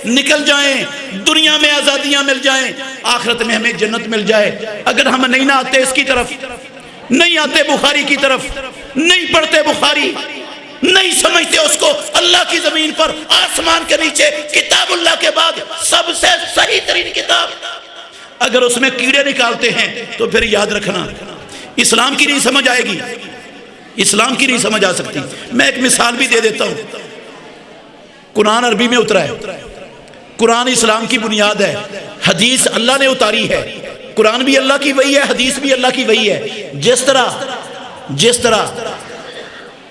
نکل جائیں، دنیا میں آزادیاں مل جائیں، آخرت میں ہمیں جنت مل جائے۔ اگر ہم نہیں نہ آتے اس کی طرف، نہیں آتے بخاری کی طرف، نہیں پڑھتے بخاری، نہیں سمجھتے اس کو اللہ کی زمین پر آسمان کے نیچے کتاب اللہ کے بعد سب سے صحیح ترین کتاب، اگر اس میں کیڑے نکالتے ہیں تو پھر یاد رکھنا اسلام کی نہیں سمجھ آئے گی، اسلام کی نہیں سمجھ آ سکتی۔ میں ایک مثال بھی دے دیتا ہوں، قرآن عربی میں اترا ہے، قرآن اسلام کی بنیاد ہے، حدیث اللہ نے اتاری ہے، قرآن بھی اللہ کی وحی ہے، حدیث بھی اللہ کی وحی ہے۔ جس طرح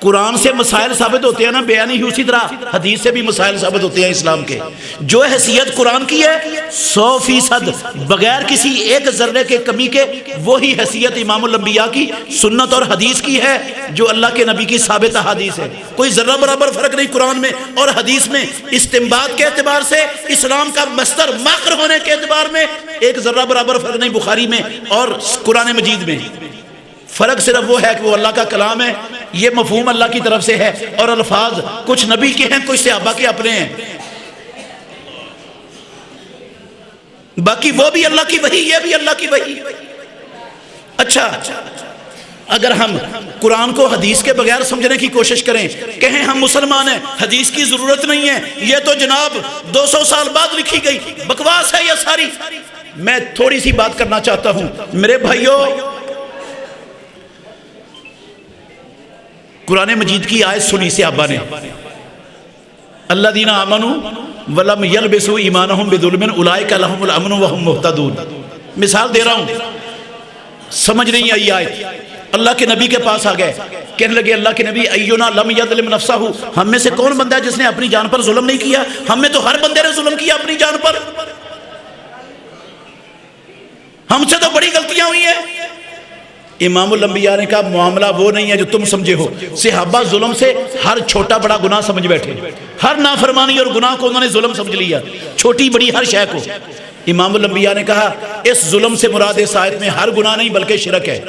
قرآن سے مسائل ثابت ہوتے ہیں نا بیانی ہی، اسی طرح حدیث سے بھی مسائل ثابت ہوتے ہیں اسلام کے۔ جو حیثیت قرآن کی ہے 100% بغیر کسی ایک ذرے کے کمی کے، وہی حیثیت امام الانبیاء کی سنت اور حدیث کی ہے جو اللہ کے نبی کی ثابت احادیث ہے۔ کوئی ذرہ برابر فرق نہیں قرآن میں اور حدیث میں، استنباط کے اعتبار سے، اسلام کا مصدر ماخر ہونے کے اعتبار میں ایک ذرہ برابر فرق نہیں بخاری میں اور قرآن مجید میں۔ فرق صرف وہ ہے کہ وہ اللہ کا کلام ہے، یہ مفہوم اللہ کی طرف سے ہے، اور الفاظ کچھ نبی کے ہیں، کچھ صحابہ کے اپنے ہیں، باقی وہ بھی اللہ کی وحی، یہ بھی اللہ کی وحی۔ اچھا، اگر ہم قرآن کو حدیث کے بغیر سمجھنے کی کوشش کریں، کہیں ہم مسلمان ہیں، حدیث کی ضرورت نہیں ہے، یہ تو جناب 200 سال بعد لکھی گئی بکواس ہے یہ ساری۔ میں تھوڑی سی بات کرنا چاہتا ہوں میرے بھائیوں، قرآن مجید کی آیت سنی صحابہ نے، الذین آمنوا ولم یلبسوا ایمانہم بظلم اولئک لہم الامن وہم مہتدون۔ مثال دے رہا ہوں، سمجھ نہیں آئی آیت، اللہ کے نبی کے پاس آ گئے، کہنے لگے اللہ کے نبی اینا لم یظلم نفسہ، ہم میں سے کون بندہ ہے جس نے اپنی جان پر ظلم نہیں کیا؟ ہم میں تو ہر بندے نے ظلم کیا اپنی جان پر، ہم سے تو بڑی غلطیاں ہوئی ہیں۔ امام الانبیاء نے کہا معاملہ وہ نہیں ہے جو تم سمجھے ہو۔ صحابہ ظلم سے ہر چھوٹا بڑا گناہ سمجھ بیٹھے، ہر نافرمانی اور گناہ کو انہوں نے ظلم سمجھ لیا، چھوٹی بڑی ہر شے کو۔ امام الانبیاء نے کہا اس ظلم سے مراد اس آیت میں ہر گناہ نہیں بلکہ شرک ہے۔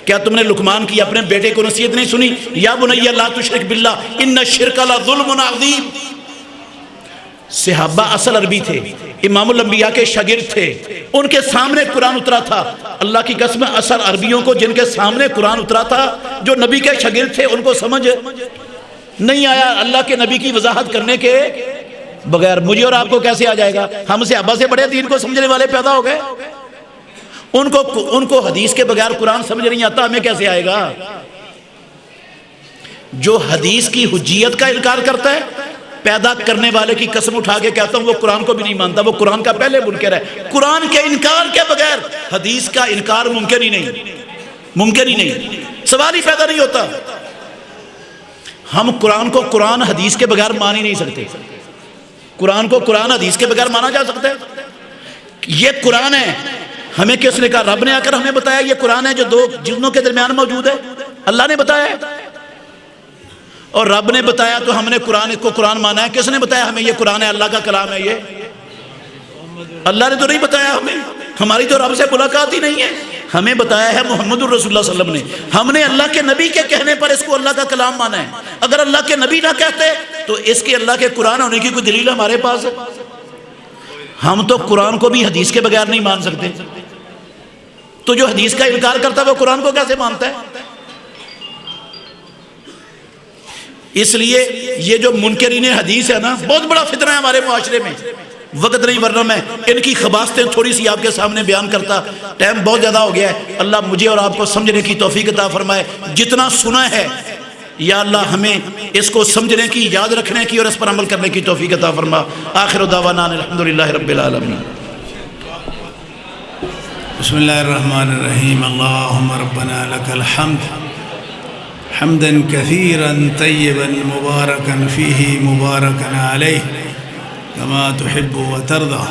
کیا تم نے لقمان کی اپنے بیٹے کو نصیحت نہیں سنی؟ یا بنی لا تشرک باللہ ان الشرک لظلم عظیم۔ صحابہ اصل عربی تھے، امام الانبیاء کے شاگرد تھے، ان کے سامنے قرآن اترا تھا۔ اللہ کی قسم اصل عربیوں کو جن کے سامنے قرآن اترا تھا، جو نبی کے شاگرد تھے، ان کو سمجھ نہیں آیا اللہ کے نبی کی وضاحت کرنے کے بغیر۔ مجھے اور آپ کو کیسے آ جائے گا؟ ہم صحابہ سے بڑے دین کو سمجھنے والے پیدا ہو گئے، ان کو حدیث کے بغیر قرآن سمجھ نہیں آتا، ہمیں کیسے آئے گا؟ جو حدیث کی حجیت کا انکار کرتا ہے، پیدا کرنے والے کی قسم اٹھا کے کہتا ہوں وہ قرآن کو بھی نہیں مانتا، وہ قرآن کا پہلے منکر ہے۔ قرآن کے انکار کے بغیر حدیث کا انکار ممکن ہی نہیں، سوال ہی پیدا نہیں ہوتا۔ ہم قرآن کو قرآن حدیث کے بغیر مان ہی نہیں سکتے۔ قرآن کو قرآن حدیث کے بغیر مانا جا سکتا ہے؟ یہ قرآن ہے، ہمیں کس نے کہا؟ رب نے آ کر ہمیں بتایا یہ قرآن ہے جو دو جنوں کے درمیان موجود ہے، اللہ نے بتایا ہے۔ اور رب نے بتایا تو ہم نے قرآن کو قرآن مانا ہے۔ کس نے بتایا ہمیں یہ قرآن ہے، اللہ کا کلام ہے؟ یہ اللہ نے تو نہیں بتایا ہمیں، ہماری تو رب سے ملاقات ہی نہیں ہے۔ ہمیں بتایا ہے محمد الرسول اللہ صلی اللہ علیہ وسلم نے، ہم نے اللہ کے نبی کے کہنے پر اس کو اللہ کا کلام مانا ہے۔ اگر اللہ کے نبی نہ کہتے تو اس کے اللہ کے قرآن ہونے کی کوئی دلیل ہمارے پاس ہے؟ ہم تو قرآن کو بھی حدیث کے بغیر نہیں مان سکتے، تو جو حدیث کا انکار کرتا ہے وہ قرآن کو کیسے مانتا ہے؟ اس لیے یہ جو منکرین حدیث ہے نا، بہت بڑا فتنہ ہے ہمارے معاشرے میں۔ وقت نہیں، ورنہ میں ان کی خباستیں تھوڑی سی آپ کے سامنے بیان کرتا، ٹائم بہت زیادہ ہو گیا ہے۔ اللہ مجھے اور آپ کو سمجھنے کی توفیق عطا فرمائے۔ جتنا سنا ہے یا اللہ ہمیں اس کو سمجھنے کی، یاد رکھنے کی اور اس پر عمل کرنے کی توفیق عطا فرما۔ آخر دعوانا الحمدللہ رب العالمین۔ بسم اللہ الرحمن الرحیم۔ اللہم ربنا لک الحمد حمدا كثيرا طيبا مباركا فيه مباركا عليه كما تحب وترضى.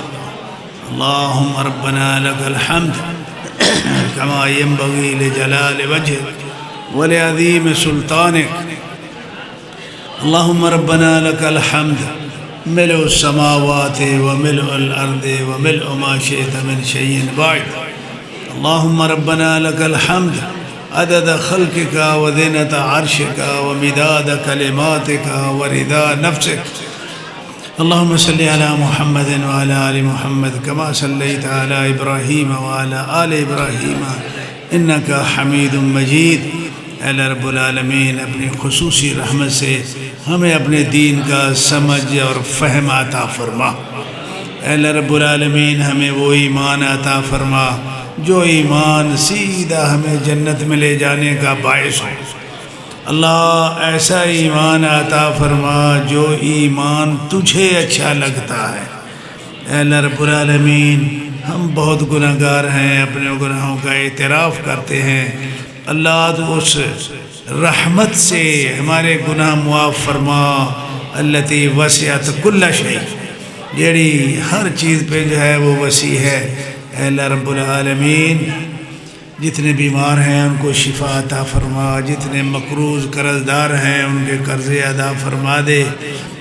اللهم ربنا لك الحمد كما ينبغي لجلال وجهك ولعظيم سلطانك. اللهم ربنا لك الحمد ملء السماوات وملء الأرض وملء ما شئت من شيء بعد. اللهم ربنا لك الحمد عدد خلقك وزنة عرشك ومداد كلماتك ورضا نفسك. اللهم صل على محمد وعلى آل محمد كما صليت على إبراهيم وعلى آل إبراهيم إنك حميد مجيد. اے رب العالمین اپنی خصوصی رحمت سے ہمیں اپنے دین کا سمجھ اور فہم عطا فرما۔ اے رب العالمین ہمیں وہ ایمان عطا فرما جو ایمان سیدھا ہمیں جنت میں لے جانے کا باعث ہو۔ اللہ ایسا ایمان عطا فرما جو ایمان تجھے اچھا لگتا ہے۔ اے رب العالمین ہم بہت گناہگار ہیں، اپنے گناہوں کا اعتراف کرتے ہیں۔ اللہ تو اس رحمت سے ہمارے گناہ معاف فرما، التی وسعت کل شیء، جیڑی ہر چیز پہ جو ہے وہ وسیع ہے۔ اے اللہ رب العالمین جتنے بیمار ہیں ان کو شفا عطا فرما، جتنے مقروض قرض دار ہیں ان کے قرضے ادا فرما دے۔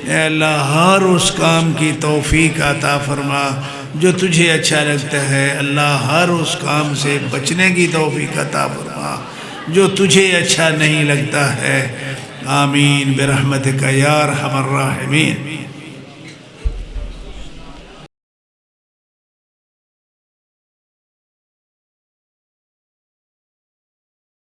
اے اللہ ہر اس کام کی توفیق عطا فرما جو تجھے اچھا لگتا ہے۔ اللہ ہر اس کام سے بچنے کی توفیق عطا فرما جو تجھے اچھا نہیں لگتا ہے۔ آمین برحمتک یا ارحم الراحمین۔